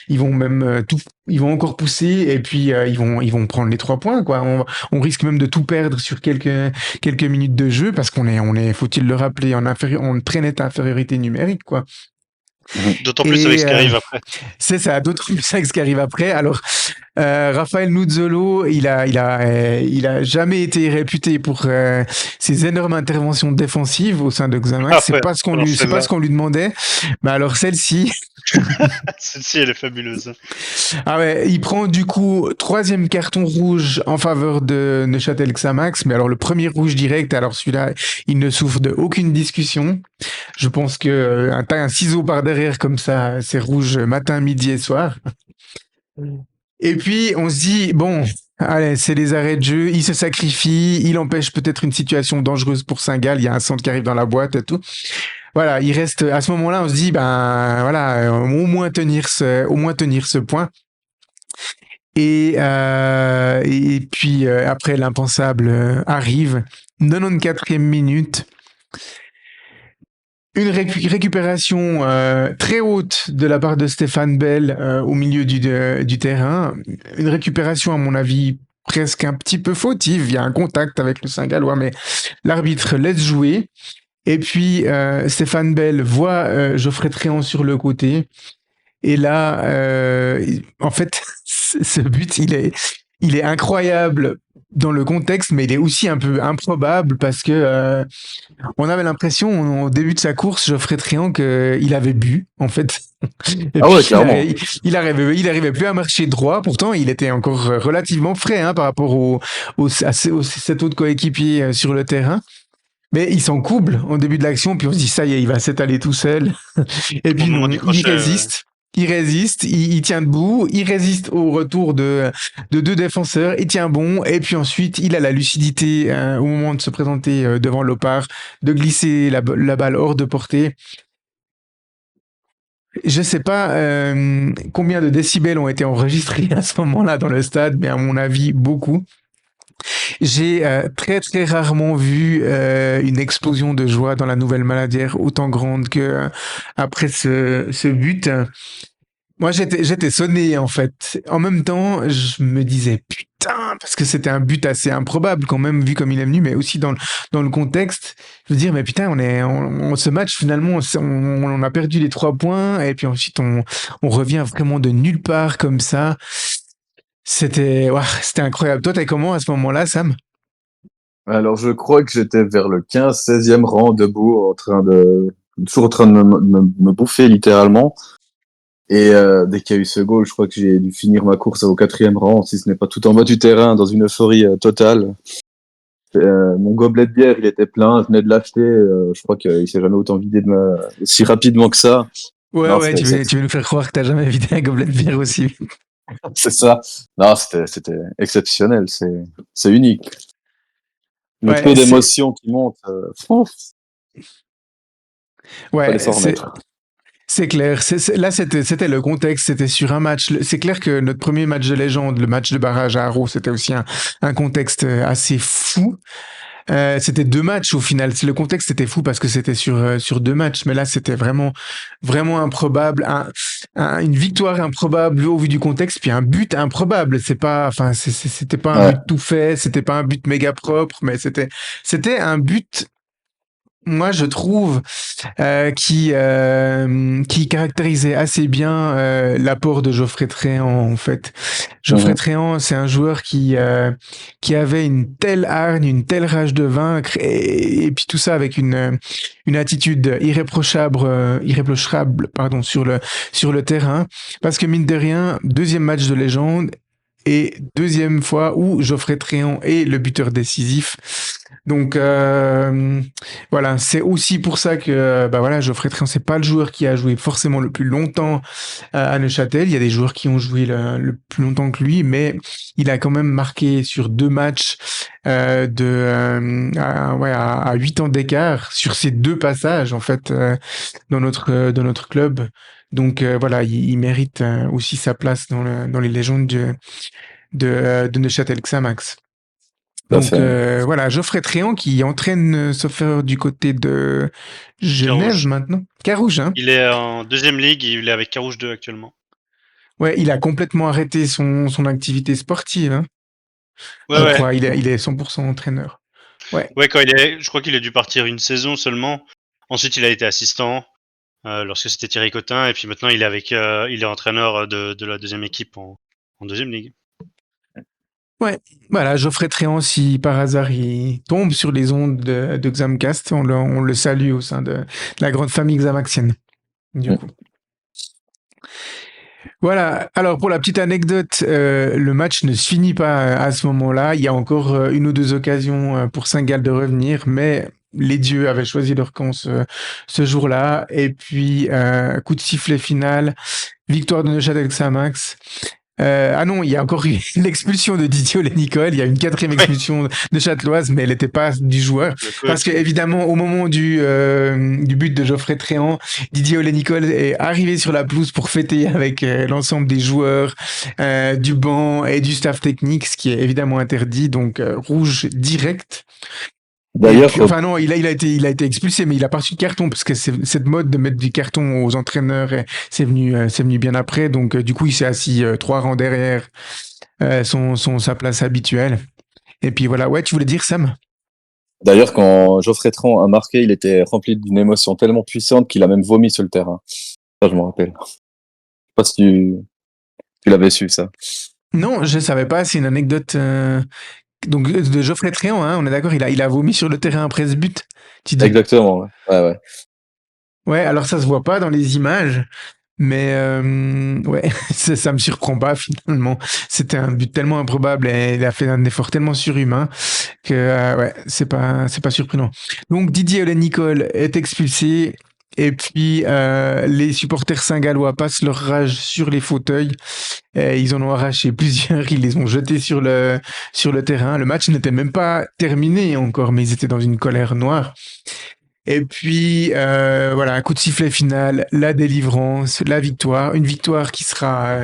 ils vont même ils vont encore pousser et puis ils vont prendre les 3 points, quoi. On risque même de tout perdre sur quelques minutes de jeu parce qu'on est, faut-il le rappeler, en très nette infériorité numérique, quoi. D'autant plus avec ce qui arrive après. C'est ça, d'autant plus avec ce qui arrive après. Alors, Raphaël Nuzzolo, il a jamais été réputé pour ses énormes interventions défensives au sein de Xamax. C'est pas ce qu'on lui demandait. Mais alors celle-ci. Celle-ci, elle est fabuleuse. Ah ouais, il prend du coup 3e carton rouge en faveur de Neuchâtel Xamax. Mais alors le premier rouge direct, alors celui-là, il ne souffre de aucune discussion. Je pense que un ciseau par derrière comme ça, c'est rouge matin, midi et soir. Et puis on se dit, bon, allez, c'est les arrêts de jeu, il se sacrifie, il empêche peut-être une situation dangereuse pour Saint-Gall, il y a un centre qui arrive dans la boîte et tout. Voilà, il reste, à ce moment-là, on se dit, ben voilà, au moins tenir ce point. Et puis après, l'impensable arrive, 94e minute. Une récupération très haute de la part de Stéphane Bell au milieu du terrain. Une récupération, à mon avis, presque un petit peu fautive. Il y a un contact avec le Saint-Gallois, mais l'arbitre laisse jouer. Et puis, Stéphane Bell voit Geoffrey Tréant sur le côté. Et là, en fait, ce but, il est incroyable dans le contexte, mais il est aussi un peu improbable parce que on avait l'impression au début de sa course, Geoffrey Tréant, qu'il avait bu en fait. Et Ah puis ouais, clairement. il arrivait plus à marcher droit. Pourtant, il était encore relativement frais hein, par rapport au cet autre coéquipier sur le terrain. Mais il s'en couble au début de l'action, puis on se dit ça y est, il va s'étaler tout seul. Et Au puis moment non, du crochet, ouais. il résiste, il tient debout, il résiste au retour de deux défenseurs, il tient bon, et puis ensuite il a la lucidité au moment de se présenter devant l'Opar, de glisser la balle hors de portée. Je sais pas combien de décibels ont été enregistrés à ce moment-là dans le stade, mais à mon avis beaucoup. J'ai très très rarement vu une explosion de joie dans la Nouvelle Maladière autant grande que après ce but. Moi, j'étais sonné en fait. En même temps, je me disais putain, parce que c'était un but assez improbable quand même vu comme il est venu, mais aussi dans le contexte. Je veux dire, mais putain, ce match finalement, on a perdu les 3 points et puis ensuite on revient vraiment de nulle part comme ça. C'était, ouah, c'était incroyable. Toi, t'es comment à ce moment-là, Sam? Alors, je crois que j'étais vers le 15-16e rang, debout, toujours en train de me bouffer littéralement. Et dès qu'il y a eu ce goal, je crois que j'ai dû finir ma course au 4e rang, si ce n'est pas tout en bas du terrain, dans une euphorie totale. Mon gobelet de bière, il était plein, je venais de l'acheter. Je crois qu'il s'est jamais autant vidé si rapidement que ça. Ouais, Non, ouais, tu veux nous faire croire que t'as jamais vidé un gobelet de bière aussi. c'est ça. Non, c'était exceptionnel. C'est unique. Le taux Ouais, c'est, d'émotion qui monte, ouf, fallait ouais, s'en remettre. c'est clair. Là, c'était le contexte. C'était sur un match. C'est clair que notre premier match de légende, le match de barrage à Arrow, c'était aussi un contexte assez fou. C'était 2 matchs au final. Le contexte était fou parce que c'était sur 2 matchs, mais là c'était vraiment improbable. Une victoire improbable au vu du contexte, puis un but improbable. C'est pas, enfin, c'était pas un Ouais. but tout fait, c'était pas un but méga propre, mais c'était un but. Moi, je trouve qui caractérisait assez bien l'apport de Geoffrey Tréant en fait. Geoffrey Mhm. Tréant, c'est un joueur qui avait une telle hargne, une telle rage de vaincre et puis tout ça avec une attitude irréprochable pardon sur le terrain parce que mine de rien, deuxième match de légende et deuxième fois où Geoffrey Tréant est le buteur décisif. Donc voilà, c'est aussi pour ça que bah voilà, Geoffrey Tréant c'est pas le joueur qui a joué forcément le plus longtemps à Neuchâtel. Il y a des joueurs qui ont joué le plus longtemps que lui, mais il a quand même marqué sur 2 matchs ouais, à 8 ans d'écart sur ces 2 passages en fait dans notre club. Donc voilà, il mérite aussi sa place dans les légendes de Neuchâtel Xamax. Tout à Donc fait. voilà, Geoffrey Tréant qui entraîne sauf du côté de Genève Carouge. maintenant. Carouge, hein. Il est en deuxième ligue, il est avec Carouge 2 actuellement. Ouais, il a complètement arrêté son activité sportive, hein, Ouais, je ouais. crois. Il est 100% entraîneur. Ouais. Ouais, je crois qu'il a dû partir une saison seulement. Ensuite, il a été assistant lorsque c'était Thierry Cotin, et puis maintenant il est entraîneur de la deuxième équipe en deuxième ligue. Ouais. Voilà, Geoffrey Tréant, si par hasard il tombe sur les ondes de Xamcast, on le salue au sein de la grande famille xamaxienne, du Mm. coup. Voilà. Alors pour la petite anecdote, le match ne se finit pas à ce moment-là. Il y a encore une ou deux occasions pour Saint-Gall de revenir, mais les dieux avaient choisi leur camp ce jour-là. Et puis coup de sifflet final, victoire de Neuchâtel Xamax. Ah non, il y a encore eu l'expulsion de Didier Nicole. Il y a une quatrième Ouais, expulsion de Châteloise, mais elle n'était pas du joueur. le Parce que coach. évidemment, au moment du but de Geoffrey Tréant, Didier Nicole est arrivé sur la pelouse pour fêter avec l'ensemble des joueurs, du banc et du staff technique, ce qui est évidemment interdit, donc rouge direct. Et D'ailleurs, puis, enfin non, il a été expulsé, mais il a pas reçu de carton parce que cette mode de mettre du carton aux entraîneurs, c'est venu bien après. Donc du coup, il s'est assis 3 rangs derrière sa place habituelle. Et puis voilà, ouais, tu voulais dire Sam? d'ailleurs, quand Geoffrey Tron a marqué, il était rempli d'une émotion tellement puissante qu'il a même vomi sur le terrain. Ça, je me rappelle. Je sais pas si tu l'avais su, ça. Non, je savais pas. C'est une anecdote donc de Geoffrey Tréant. Hein, on est d'accord. Il a vomi sur le terrain après ce but. Tu dis. Exactement, ouais. Ouais. Ouais. Alors ça se voit pas dans les images. Mais ouais, ça me surprend pas finalement. C'était un but tellement improbable et il a fait un effort tellement surhumain que ouais, c'est pas surprenant. Donc Didier Ollé-Nicole est expulsé et puis les supporters saint-gallois passent leur rage sur les fauteuils. Et ils en ont arraché plusieurs, ils les ont jetés sur le terrain. Le match n'était même pas terminé encore, mais ils étaient dans une colère noire. Et puis voilà, un coup de sifflet final, la délivrance, la victoire, une victoire qui sera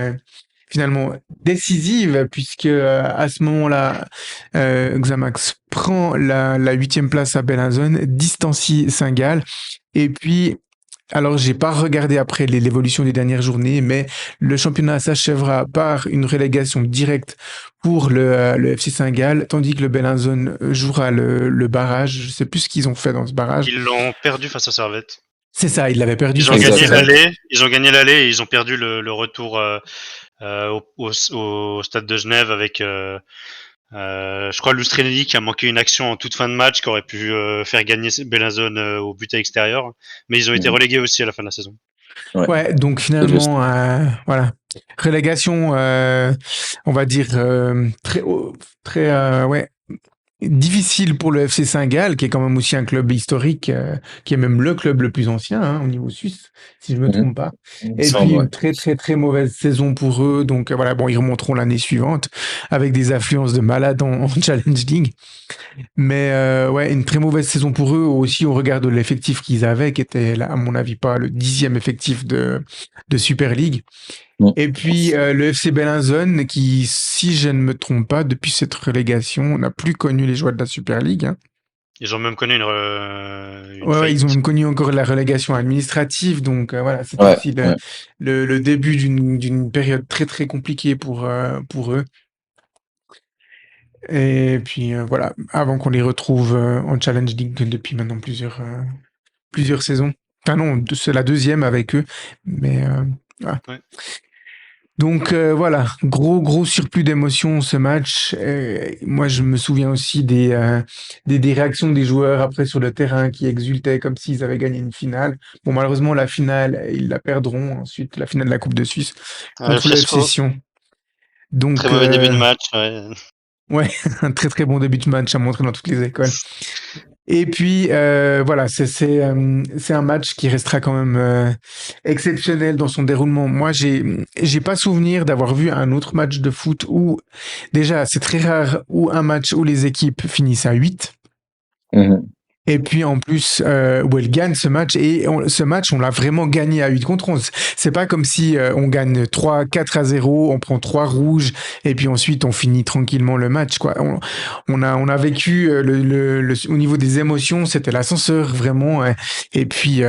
finalement décisive puisque à ce moment-là, Xamax prend la 8e place à Bellinzone, distancie Saint-Gall. Et puis, alors j'ai pas regardé après l'évolution des dernières journées, mais le championnat s'achèvera par une relégation directe pour le FC Saint-Gall, tandis que le Bellinzone jouera le barrage. Je sais plus ce qu'ils ont fait dans ce barrage. Ils l'ont perdu face à Servette. C'est ça, ils l'avaient perdu Ils ont face à Exact. gagné Servette. l'aller, ils ont gagné l'aller et ils ont perdu le retour au stade de Genève avec, je crois, Lustrinelli qui a manqué une action en toute fin de match qui aurait pu faire gagner Bellinzone au but à extérieur. Mais ils ont été Mhm. relégués aussi à la fin de la saison. Ouais, donc C'est juste. finalement, voilà, relégation, on va dire très, ouais, difficile pour le FC Saint-Gall, qui est quand même aussi un club historique, qui est même le club le plus ancien au niveau suisse, si je me Mhm. trompe pas. Il me Et puis semble, ouais. une très très très mauvaise saison pour eux. Donc voilà, bon, ils remonteront l'année suivante avec des affluences de malades en Challenge League. Mais ouais, une très mauvaise saison pour eux aussi au regard de l'effectif qu'ils avaient, qui était, là, à mon avis, pas le 10e effectif de Super League. Mhm. Et puis le FC Bellinzone, qui, si je ne me trompe pas, depuis cette relégation, n'a plus connu les joies de la Super League. Hein. Ils ont même connu une Ouais, ils ont faillite. même connu encore la relégation administrative. Donc voilà, c'était Ouais, aussi ouais. le début d'une période très très compliquée pour eux. Et puis voilà, avant qu'on les retrouve en Challenge League depuis maintenant plusieurs saisons. Enfin non, c'est la deuxième avec eux, mais voilà. Ouais. Donc voilà, gros surplus d'émotions ce match. Moi, je me souviens aussi des réactions des joueurs après sur le terrain qui exultaient comme s'ils avaient gagné une finale. Bon, malheureusement, la finale, ils la perdront ensuite, la finale de la Coupe de Suisse contre le FC Fiasco. Sion. Très Donc mauvais début de match. Ouais. ouais, un très très bon début de match à montrer dans toutes les écoles. Et puis voilà, c'est un match qui restera quand même exceptionnel dans son déroulement. Moi, j'ai pas souvenir d'avoir vu un autre match de foot où déjà c'est très rare où un match où les équipes finissent à 8. Mhm. Et puis en plus, où elle gagne ce match, et ce match, on l'a vraiment gagné à 8 contre 11. C'est pas comme si on gagne 3-4-0, on prend 3 rouges, et puis ensuite on finit tranquillement le match. Quoi. On a vécu, au niveau des émotions, c'était l'ascenseur vraiment, et puis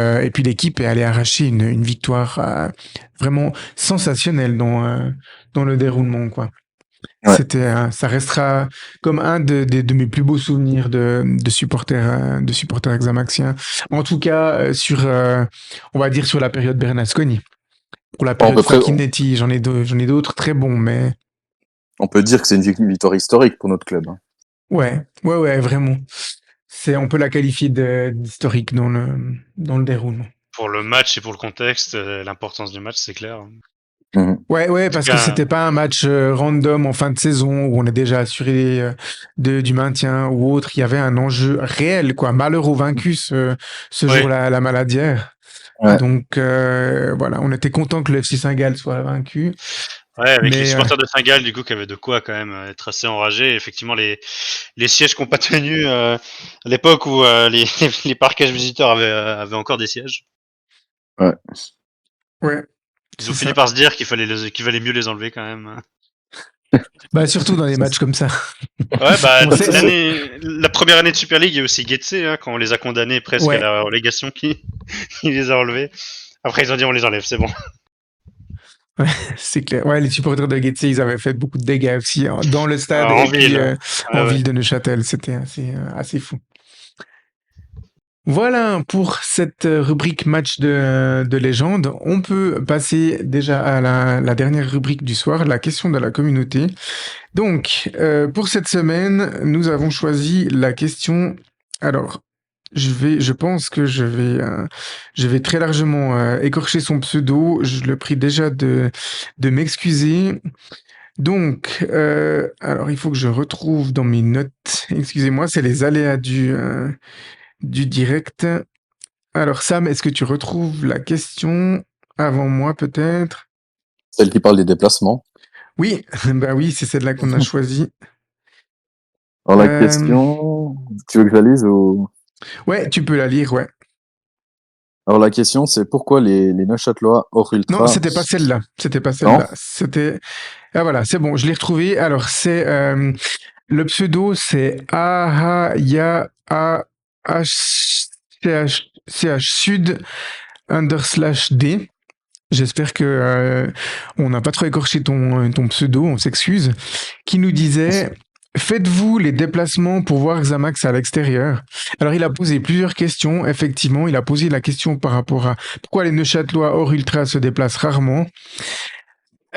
l'équipe est allée arracher une victoire vraiment sensationnelle dans le déroulement. Quoi. Ouais. Ça restera comme un de mes plus beaux souvenirs de supporters xamaxiens. En tout cas, on va dire sur la période Bernasconi. Pour la On période peut, pré- Facchinetti, j'en ai d'autres très bons, mais on peut dire que c'est une victoire historique pour notre club. Hein. ouais, vraiment. On peut la qualifier d'historique dans le déroulement. Pour le match et pour le contexte, l'importance du match, c'est clair. Mhm. Ouais, En tout parce que cas, c'était pas un match random en fin de saison où on est déjà assuré du maintien ou autre. Il y avait un enjeu réel, quoi. Malheur au vaincu ce ouais. jour-là à la Maladière. Ouais. Donc voilà, on était content que le FC Saint-Gall soit vaincu. Ouais, avec les Mais supporters de Saint-Gall, du coup, qui avaient de quoi quand même être assez enragés. Et effectivement, les sièges qui n'ont pas tenu à l'époque où les parquages visiteurs avaient encore des sièges. Ouais. ouais, Ils ont c'est fini ça. par se dire qu'il valait mieux les enlever quand même. Bah surtout dans des matchs comme ça. Ouais, bah On sait- la première année de Super League, il y a aussi Getse, hein, quand on les a condamnés presque à ouais, la relégation, qui les a enlevés. Après, ils ont dit on les enlève, c'est bon. c'est clair. Ouais, les supporters de Getse, ils avaient fait beaucoup de dégâts aussi dans le stade En et puis ville. en Ouais, ouais. ville de Neuchâtel. C'était assez fou. Voilà pour cette rubrique match de légende. On peut passer déjà à la dernière rubrique du soir, la question de la communauté. Donc, pour cette semaine, nous avons choisi la question. Alors, je pense que je vais très largement écorcher son pseudo. Je le prie déjà de m'excuser. Donc, alors il faut que je retrouve dans mes notes. Excusez-moi, c'est les aléas du direct. Alors Sam, est-ce que tu retrouves la question avant moi peut-être? Celle qui parle des déplacements. Oui, bah oui, c'est celle-là qu'on a choisie. Alors la Euh, question, tu veux que je la lise ou... ouais, tu peux la lire, ouais. Alors la question, c'est pourquoi les Neuchâtelois hors Non, ultra... c'était pas celle-là. C'était pas Non? celle-là. C'était. Ah voilà, c'est bon, je l'ai retrouvé. Alors c'est le pseudo, c'est Ahaya A H CH Sud _D. J'espère que on n'a pas trop écorché ton pseudo, on s'excuse. Qui nous disait faites-vous les déplacements pour voir Xamax à l'extérieur? Alors il a posé plusieurs questions. Effectivement, il a posé la question par rapport à pourquoi les Neuchâtelois hors ultra se déplacent rarement.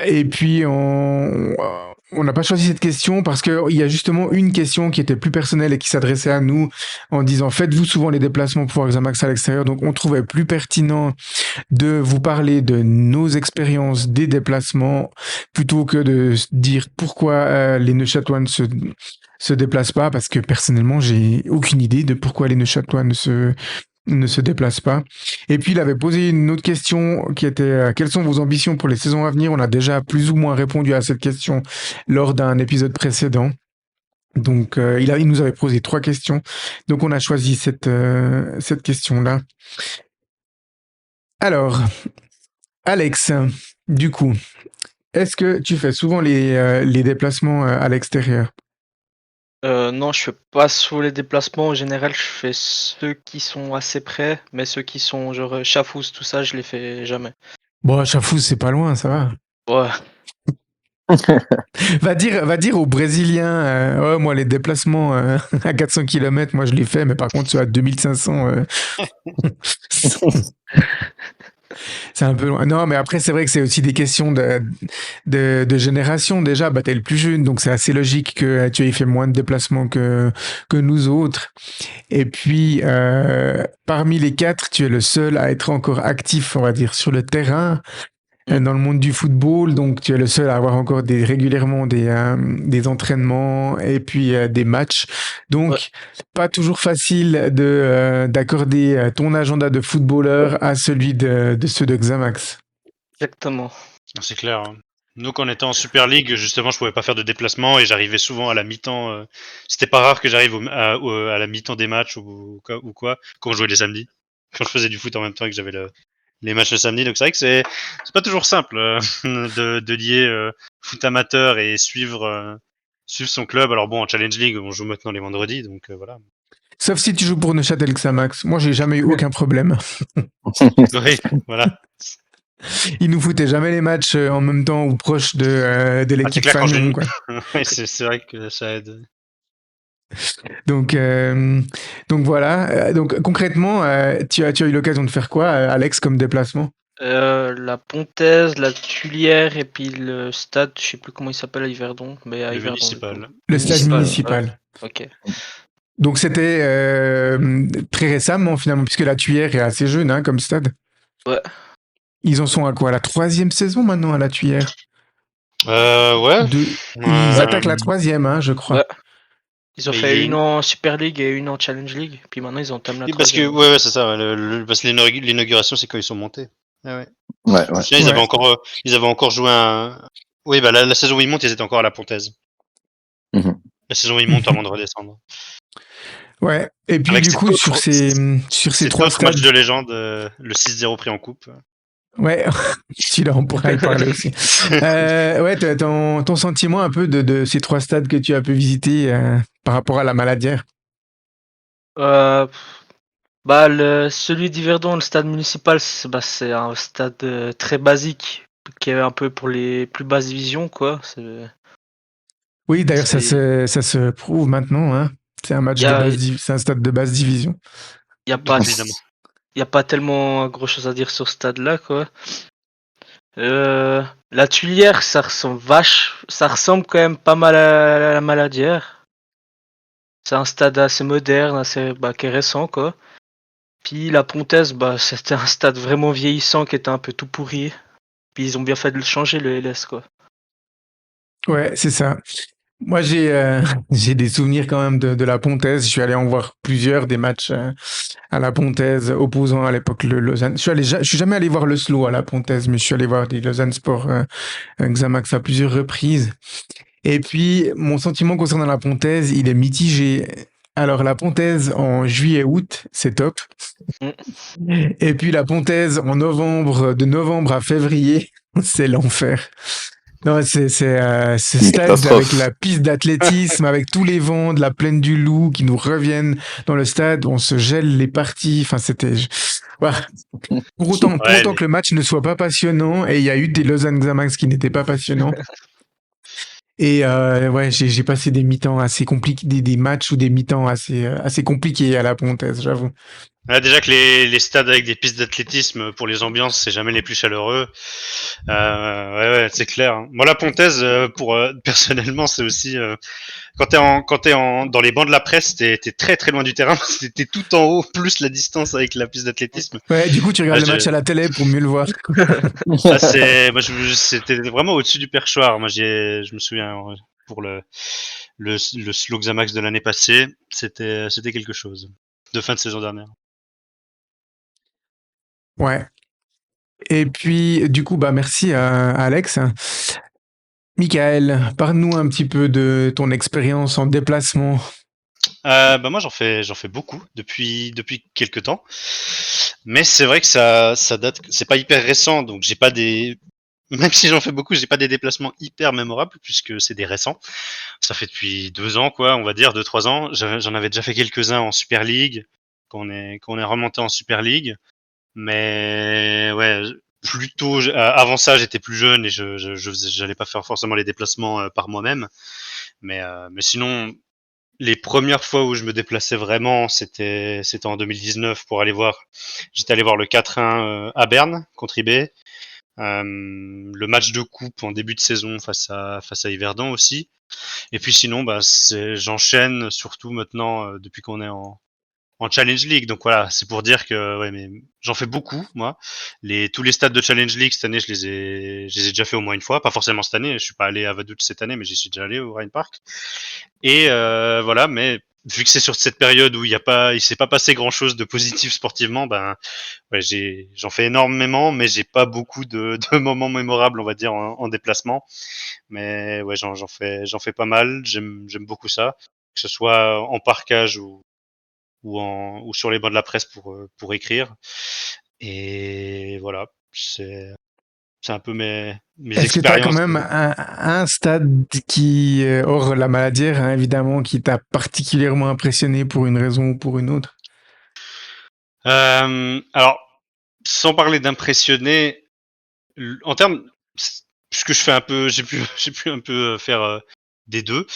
Et puis on n'a pas choisi cette question parce qu'il y a justement une question qui était plus personnelle et qui s'adressait à nous en disant faites-vous souvent les déplacements pour voir Xamax à l'extérieur? Donc on trouvait plus pertinent de vous parler de nos expériences des déplacements plutôt que de dire pourquoi les Neuchâtelois se déplacent pas, parce que personnellement, j'ai aucune idée de pourquoi les Neuchâtelois ne se déplacent pas. Et puis il avait posé une autre question qui était quelles sont vos ambitions pour les saisons à venir? On a déjà plus ou moins répondu à cette question lors d'un épisode précédent. Donc il nous avait posé 3 questions. Donc on a choisi cette question-là. Alors, Alex, du coup, est-ce que tu fais souvent les déplacements à l'extérieur? Non, je fais pas sous les déplacements. En général, je fais ceux qui sont assez près, mais ceux qui sont genre Chafouz, tout ça, je les fais jamais. Bon, Chafouz, c'est pas loin, ça va. Ouais. Va dire aux Brésiliens, ouais, moi les déplacements à 400 km, moi je les fais, mais par contre ceux à 2500, c'est un peu loin. Non, mais après c'est vrai que c'est aussi des questions de génération déjà. Bah t'es le plus jeune, donc c'est assez logique que tu aies fait moins de déplacements que nous autres. Et puis, parmi les 4, tu es le seul à être encore actif, on va dire, sur le terrain, dans le monde du football. Donc, tu es le seul à avoir encore régulièrement des entraînements et puis des matchs. Donc, Ouais. pas toujours facile d'accorder ton agenda de footballeur à celui de ceux de Xamax. Exactement. C'est clair. Hein. Nous, quand on était en Super League, justement, je pouvais pas faire de déplacement et j'arrivais souvent à la mi-temps. C'était pas rare que j'arrive à la mi-temps des matchs ou quoi, quand on jouait les samedis. Quand je faisais du foot en même temps et que j'avais les matchs le samedi. Donc c'est vrai que c'est pas toujours simple de lier foot amateur et suivre son club. Alors bon, en Challenge League, on joue maintenant les vendredis, donc voilà. Sauf si tu joues pour Neuchâtel Xamax. Moi, j'ai jamais eu aucun problème. Oui, voilà. Ils nous foutaient jamais les matchs en même temps ou proches de Ah, c'est l'équipe clair quand Fagnon, je quoi. ouais, c'est vrai que ça aide. Donc, voilà. Donc concrètement, tu as eu l'occasion de faire quoi, Alex, comme déplacement? La Pontaise, la Tuilière et puis le stade, je sais plus comment il s'appelle à Yverdon, mais à Le Yverdon du coup. municipal. Le stade Ouais. municipal. Ok. Donc c'était très récemment finalement, puisque la Tuyère est assez jeune hein, comme stade. Ouais. Ils en sont à quoi? La 3e saison maintenant à la Tuyère? Ouais. Ils attaquent la 3e, hein, je crois. Ouais. Ils ont Mais fait il est- une en Super League et une en Challenge League, puis maintenant ils entament la Oui, parce que troisième. ouais, c'est ça. Parce que l'inauguration, c'est quand ils sont montés. Ah ouais. Ouais, Je me ouais. souviens, ils avaient encore joué un. Oui, bah la saison où ils montent, ils étaient encore à la Pontaise. Mhm. La saison où ils montent avant de redescendre. Ouais. Et puis Avec du cet coup autre, sur ces cet 3 autre match stades, de légende, le 6-0 pris en coupe. ouais, celui-là on pourra y parler aussi. Ouais, ton sentiment un peu de ces 3 stades que tu as pu visiter par rapport à la Maladière. Euh, Bah, celui d'Yverdon, le stade municipal, c'est un stade très basique, qui est un peu pour les plus basses divisions, quoi. Oui, d'ailleurs C'est- ça se prouve maintenant, hein. C'est un Il y a, c'est un stade de basse division. Il y a pas, évidemment. il y a pas tellement grand chose à dire sur ce stade-là, quoi. La Tuilière, ça ressemble quand même pas mal à la Maladière. C'est un stade assez moderne, qui est récent, quoi. Puis la Pontaise, c'était un stade vraiment vieillissant qui était un peu tout pourri. Puis ils ont bien fait de le changer, le LS, quoi. Ouais, c'est ça. Moi, j'ai des souvenirs quand même de la Pontaise. Je suis allé en voir plusieurs des matchs à la Pontaise, opposant à l'époque le Lausanne. Je suis jamais allé voir le Slow à la Pontaise, mais je suis allé voir des Lausanne Sport Xamax à plusieurs reprises. Et puis, mon sentiment concernant la Pontaise, il est mitigé. Alors, la Pontaise en juillet-août, c'est top. Et puis, la Pontaise en novembre, de novembre à février, c'est l'enfer. Non, ce Une stade avec catastrophe. la piste d'athlétisme, avec tous les vents de la plaine du Loup qui nous reviennent dans le stade, on se gèle les parties. Enfin, voilà. Pour Ouais, autant que le match ne soit pas passionnant, et il y a eu des Lausanne Xamax qui n'étaient pas passionnants. Et ouais, j'ai passé des mi-temps assez compliqués, des matchs ou des mi-temps assez compliqués à la Pontaise, j'avoue. ouais, déjà que les stades avec des pistes d'athlétisme pour les ambiances, c'est jamais les plus chaleureux. Ouais, c'est clair, hein. Moi, la Pontaise, pour personnellement, c'est aussi quand t'es dans les bancs de la presse, t'es très très loin du terrain. T'es tout en haut, plus la distance avec la piste d'athlétisme. Ouais, du coup, tu Ah, regardes le match à la télé pour mieux le voir. c'était vraiment au-dessus du perchoir. Moi, je me souviens pour le Slow Xamax de l'année passée, c'était quelque chose de fin de saison dernière. Ouais. Et puis, du coup, merci à Alex. Michael, parle-nous un petit peu de ton expérience en déplacement. Moi j'en fais beaucoup depuis quelques temps, mais c'est vrai que ça date, c'est pas hyper récent, donc j'ai pas des même si j'en fais beaucoup, j'ai pas des déplacements hyper mémorables puisque c'est des récents. Ça fait depuis 2 ans quoi, on va dire 2-3 ans. J'en avais déjà fait quelques-uns en Super League quand on est remonté en Super League, mais ouais. Plutôt, avant ça, j'étais plus jeune et j'allais pas faire forcément les déplacements par moi-même, mais sinon, les premières fois où je me déplaçais vraiment, c'était en 2019 pour aller voir. J'étais allé voir le 4-1 à Berne contre IB. Le match de coupe en début de saison face à Yverdon aussi. Et puis sinon, j'enchaîne surtout maintenant depuis qu'on est en Challenge League. Donc voilà, c'est pour dire que ouais, mais j'en fais beaucoup moi. Tous les stades de Challenge League cette année, je les ai déjà fait au moins une fois. Pas forcément cette année. Je suis pas allé à Vaduz cette année, mais j'y suis déjà allé au Rhein Park. Et voilà, mais vu que c'est sur cette période où il s'est pas passé grand chose de positif sportivement, ouais, j'en fais énormément, mais j'ai pas beaucoup de moments mémorables, on va dire, en déplacement. Mais ouais, j'en fais pas mal. J'aime beaucoup ça, que ce soit en parkage ou sur les bancs de la presse pour écrire. Et voilà, c'est un peu mes Est-ce que tu as quand expériences. même un stade qui, hors la Maladière, hein, évidemment, qui t'a particulièrement impressionné pour une raison ou pour une autre? Alors, sans parler d'impressionner, en termes, puisque je fais un peu, j'ai pu un peu faire des deux.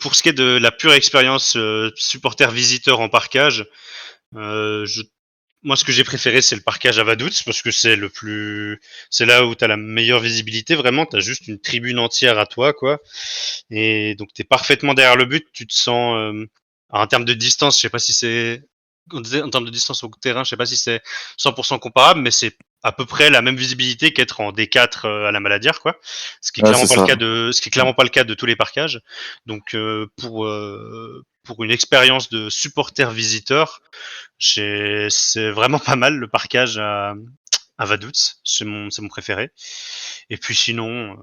Pour ce qui est de la pure expérience supporter visiteur en parkage, euh, je, moi ce que j'ai préféré c'est le parkage à Vaduz parce que c'est là où t'as la meilleure visibilité. Vraiment, t'as juste une tribune entière à toi, quoi. Et donc t'es parfaitement derrière le but. Tu te sens, alors, en termes de distance, je sais pas si c'est en termes de distance au terrain, je sais pas si c'est 100% comparable, mais c'est à peu près la même visibilité qu'être en D4 à la Maladière, quoi. Ouais, c'est ça. Ce qui est clairement pas le cas de tous les parkages. Donc pour une expérience de supporter visiteur, c'est vraiment pas mal le parkage à Vaduz. C'est mon préféré. Et puis sinon,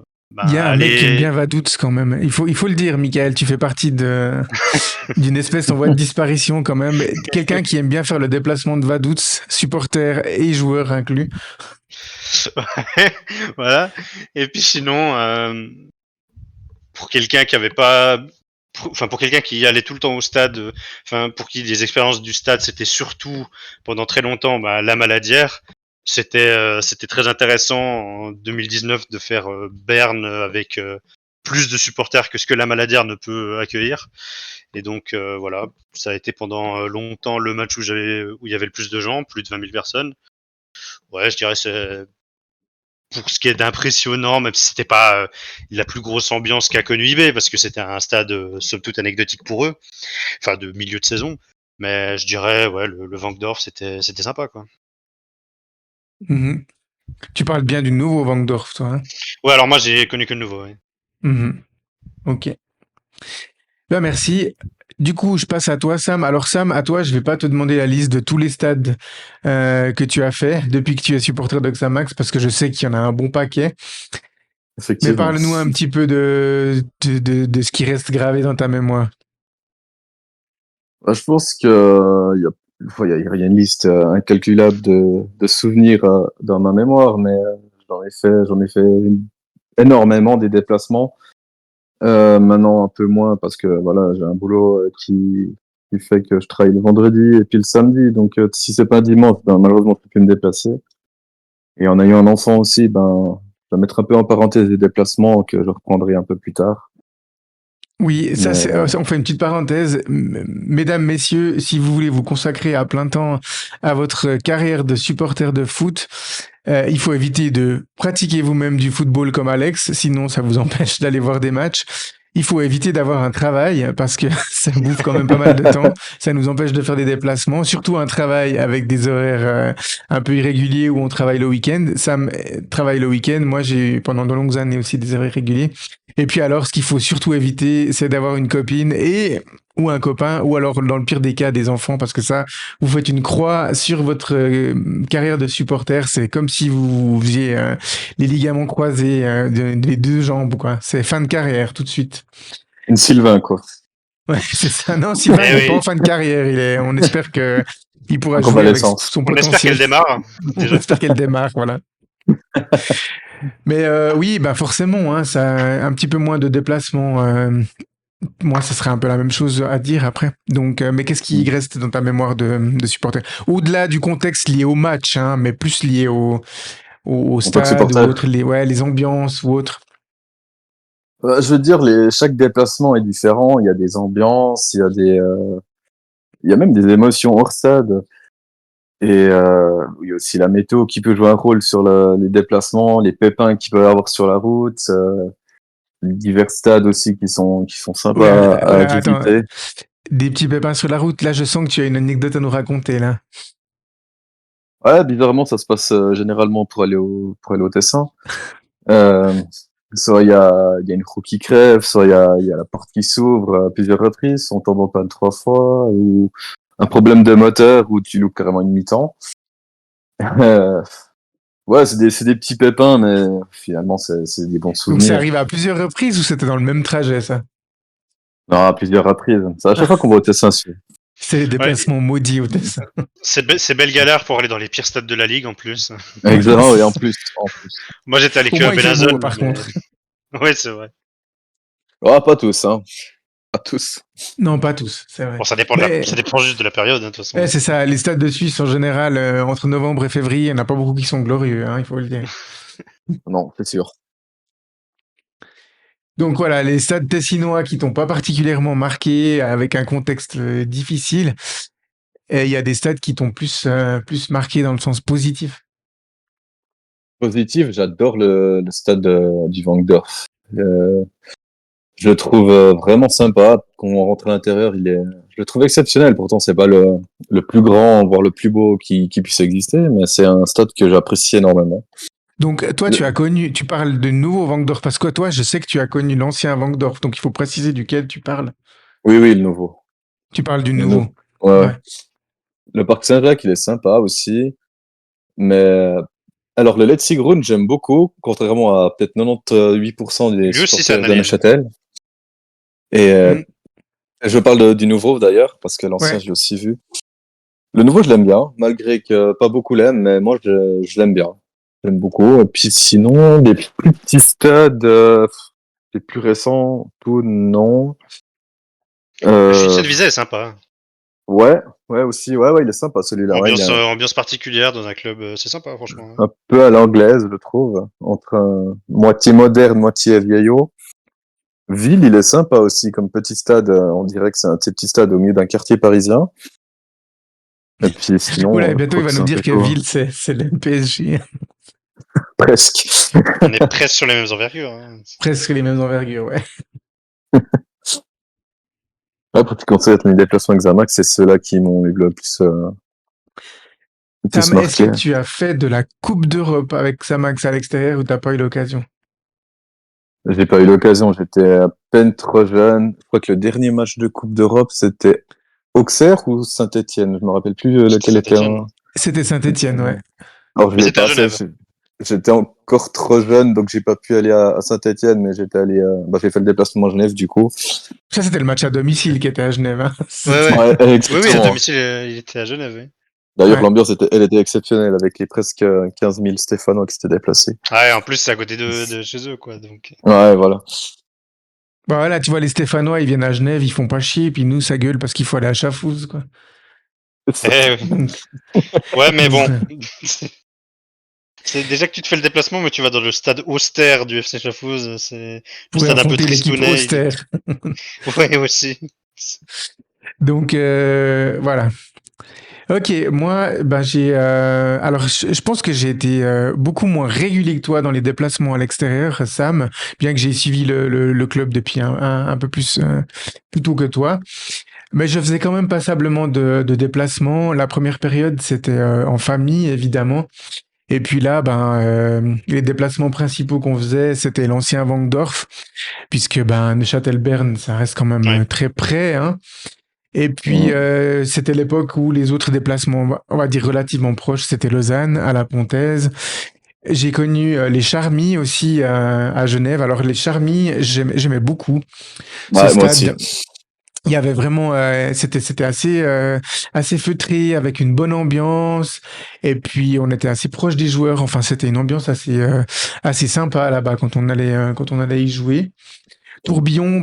Il y a un mec qui aime aller bien Vaduz quand même. Il faut le dire, Michael, tu fais partie d'une espèce en voie de disparition quand même. Quelqu'un qui aime bien faire le déplacement de Vaduz, supporter et joueur inclus. voilà. Et puis sinon, pour quelqu'un qui avait pas, pour quelqu'un qui allait tout le temps au stade, pour qui les expériences du stade c'était surtout pendant très longtemps la Maladière. C'était très intéressant en 2019 de faire Berne avec plus de supporters que ce que la Maladière ne peut accueillir. Et donc voilà, ça a été pendant longtemps le match où il y avait le plus de gens, plus de 20 000 personnes. Ouais, je dirais c'est pour ce qui est d'impressionnant, même si c'était pas la plus grosse ambiance qu'a connu IB, parce que c'était un stade somme toute anecdotique pour eux, enfin de milieu de saison. Mais je dirais ouais, le Wankdorf c'était sympa quoi. Mhm. Tu parles bien du nouveau Wankdorf, toi. Hein. Ouais, alors moi j'ai connu que le nouveau. Ouais. Mhm. Ok. Ben, merci. Du coup, je passe à toi, Sam. Alors, Sam, à toi, je vais pas te demander la liste de tous les stades que tu as fait depuis que tu es supporter d'Oxamax, parce que je sais qu'il y en a un bon paquet. Mais Effectivement. parle-nous un petit peu de ce qui reste gravé dans ta mémoire. Je pense que il y a une liste incalculable de souvenirs dans ma mémoire, mais j'en ai fait énormément des déplacements. Maintenant un peu moins parce que voilà, j'ai un boulot qui fait que je travaille le vendredi et puis le samedi. Donc si c'est pas un dimanche, ben malheureusement je peux plus me déplacer. Et en ayant un enfant aussi, ben je vais mettre un peu en parenthèse les déplacements que je reprendrai un peu plus tard. Oui, ça, Mais on fait une petite parenthèse. Mesdames, messieurs, si vous voulez vous consacrer à plein temps à votre carrière de supporter de foot, il faut éviter de pratiquer vous-même du football comme Alex, sinon ça vous empêche d'aller voir des matchs. Il faut éviter d'avoir un travail parce que ça bouffe quand même pas mal de temps. Ça nous empêche de faire des déplacements, surtout un travail avec des horaires un peu irréguliers où on travaille le week-end. Sam travaille le week-end. Moi, j'ai eu pendant de longues années aussi des horaires irréguliers. Et puis alors, ce qu'il faut surtout éviter, c'est d'avoir une copine et ou un copain, ou alors dans le pire des cas des enfants, parce que ça, vous faites une croix sur votre carrière de supporter. C'est comme si vous faisiez les ligaments croisés des deux jambes, quoi. C'est fin de carrière tout de suite. une Sylvain quoi. Ouais, c'est ça. Non, Sylvain, il Eh n'est pas en oui, fin de carrière. On espère que il pourra En jouer avec convalescence. son on espère potentiel. qu'elle démarre On déjà. espère qu'elle démarre, voilà. Mais oui, bah forcément, hein, ça un petit peu moins de déplacement. Moi, ce serait un peu la même chose à dire après. Donc, mais qu'est-ce qui reste dans ta mémoire de supporter? Au-delà du contexte lié au match, hein, mais plus lié au En tant que stade ou supporter. autre, les ambiances ou autre. Je veux dire, chaque déplacement est différent. Il y a des ambiances, il y a même des émotions hors stade. Et il y a aussi la météo qui peut jouer un rôle sur les déplacements, les pépins qu'il peut y avoir sur la route, les divers stades aussi qui sont Ouais, sympas à attends, visiter. des petits pépins sur la route. Là, je sens que tu as une anecdote à nous raconter, là. Ouais, bizarrement, ça se passe généralement pour aller au Tessin. Euh, Soit il y a une roue qui crève, soit il y a la porte qui s'ouvre à plusieurs reprises, on tombe en panne 3 fois, ou un problème de moteur où tu loupes carrément une mi-temps. Euh, ouais, c'est des petits pépins, mais finalement, c'est des bons Donc, ça souvenirs. arrive à plusieurs reprises ou c'était dans le même trajet, ça? Non, à plusieurs reprises. C'est à chaque fois qu'on va au Tessin, C'est les Ouais, déplacements maudits au Tessin. c'est belle galère pour aller dans les pires stades de la ligue en plus. Ouais, exactement, et c'est- en plus. Moi j'étais allé au que à moins, il fait beau, Bellinzone, par mais contre. ouais c'est vrai. Ah, pas tous, hein. Pas tous. Non, pas tous, c'est vrai. Bon ça dépend Mais ça dépend juste de la période hein, de toute façon. c'est ça, les stades de Suisse, en général, entre novembre et février, il n'y en a pas beaucoup qui sont glorieux, hein, il faut le dire. Non, c'est sûr. Donc voilà, les stades tessinois qui t'ont pas particulièrement marqué, avec un contexte difficile. Et il y a des stades qui t'ont plus marqué dans le sens positif. Positif, j'adore le stade du Wankdorf. Euh, je le trouve vraiment sympa. Quand on rentre à l'intérieur, je le trouve exceptionnel. Pourtant, c'est pas le plus grand, voire le plus beau qui puisse exister, mais c'est un stade que j'apprécie énormément. Donc toi, Le- tu parles de nouveau Wankdorf, parce que toi, je sais que tu as connu l'ancien Wankdorf, donc il faut préciser duquel tu parles. Oui, oui, le nouveau. Tu parles du Le nouveau. nouveau. Ouais, ouais. Ouais. Le parc Saint-Jacques, il est sympa aussi. Mais alors, le Letzigrund, j'aime beaucoup, contrairement à peut-être 98% des Lui aussi c'est supporters un de alien. Neuchâtel. Et Mm. je parle du nouveau d'ailleurs, parce que l'ancien, Ouais. je l'ai aussi vu. Le nouveau, je l'aime bien, malgré que pas beaucoup l'aiment, mais moi, je l'aime bien. J'aime beaucoup. Et puis sinon, des plus petits stades, les plus récents, tout, non. Le Schütze Euh, Visé est sympa. ouais, ouais aussi, ouais, ouais, il est sympa celui-là. Ouais, il est Ambiance particulière dans un club, c'est sympa franchement. Hein. un peu à l'anglaise, je trouve, entre un moitié moderne, moitié vieillot. Ville, il est sympa aussi comme petit stade. On dirait que c'est un petit stade au milieu d'un quartier parisien. Et puis sinon, Oula, et je bientôt il crois va que nous c'est un dire peu que tout, hein. Ville, c'est le PSG. Presque. On est presque sur les mêmes envergures. Hein. Presque les mêmes envergures, ouais. Ouais, pour te conseiller mes déplacements Xamax, c'est ceux-là qui m'ont le plus Sam, est-ce que marqué. tu as fait de la Coupe d'Europe avec Samax à l'extérieur ou t'as pas eu l'occasion? J'ai pas eu l'occasion, j'étais à peine trop jeune. Je crois que le dernier match de Coupe d'Europe, c'était Auxerre ou Saint-Étienne. Je me rappelle plus C'était lequel était Saint-Etienne. un. C'était Saint-Étienne, ouais. Alors je Mais l'ai c'était à pas fait. Genève. J'étais encore trop jeune, donc j'ai pas pu aller à Saint-Étienne, mais j'étais allé. J'ai fait le déplacement à Genève du coup. Ça, c'était le match à domicile qui était à Genève. Hein. Ouais, C'était- ouais. Ouais, Oui, à exactement. domicile, il était à Genève. Oui. D'ailleurs, Ouais. l'ambiance elle était exceptionnelle avec les presque 15 000 Stéphanois qui s'étaient déplacés. Ah, et en plus, c'est à côté de chez eux, quoi. Donc... Ouais, voilà. Bah voilà, tu vois, les Stéphanois, ils viennent à Genève, ils font pas chier, puis nous, ça gueule parce qu'il faut aller à Chafouz, quoi. Eh, oui. Donc, Ouais, mais bon. ça- C'est déjà que tu te fais le déplacement, mais tu vas dans le stade austère du FC Chafouz. C'est le pour stade un peu affronter l'équipe tristounet. austère. Ouais, aussi. Donc, voilà. Ok, moi, bah, alors, je pense que j'ai été beaucoup moins régulier que toi dans les déplacements à l'extérieur, Sam, bien que j'ai suivi le club depuis un peu plus tôt que toi. Mais je faisais quand même passablement de déplacements. La première période, c'était en famille, évidemment. Et puis là, les déplacements principaux qu'on faisait, c'était l'ancien Wangdorf, puisque Neuchâtel-Berne, ça reste quand même Ouais. très près, hein. Et puis, c'était l'époque où les autres déplacements, on va dire relativement proches, c'était Lausanne, à la Pontaise. J'ai connu les Charmis aussi à Genève. Alors, les Charmis, j'aimais beaucoup ce Ouais, moi aussi. stade. Il y avait vraiment, c'était assez feutré, avec une bonne ambiance. Et puis, on était assez proche des joueurs. Enfin, c'était une ambiance assez sympa là-bas quand on allait y jouer. Tourbillon,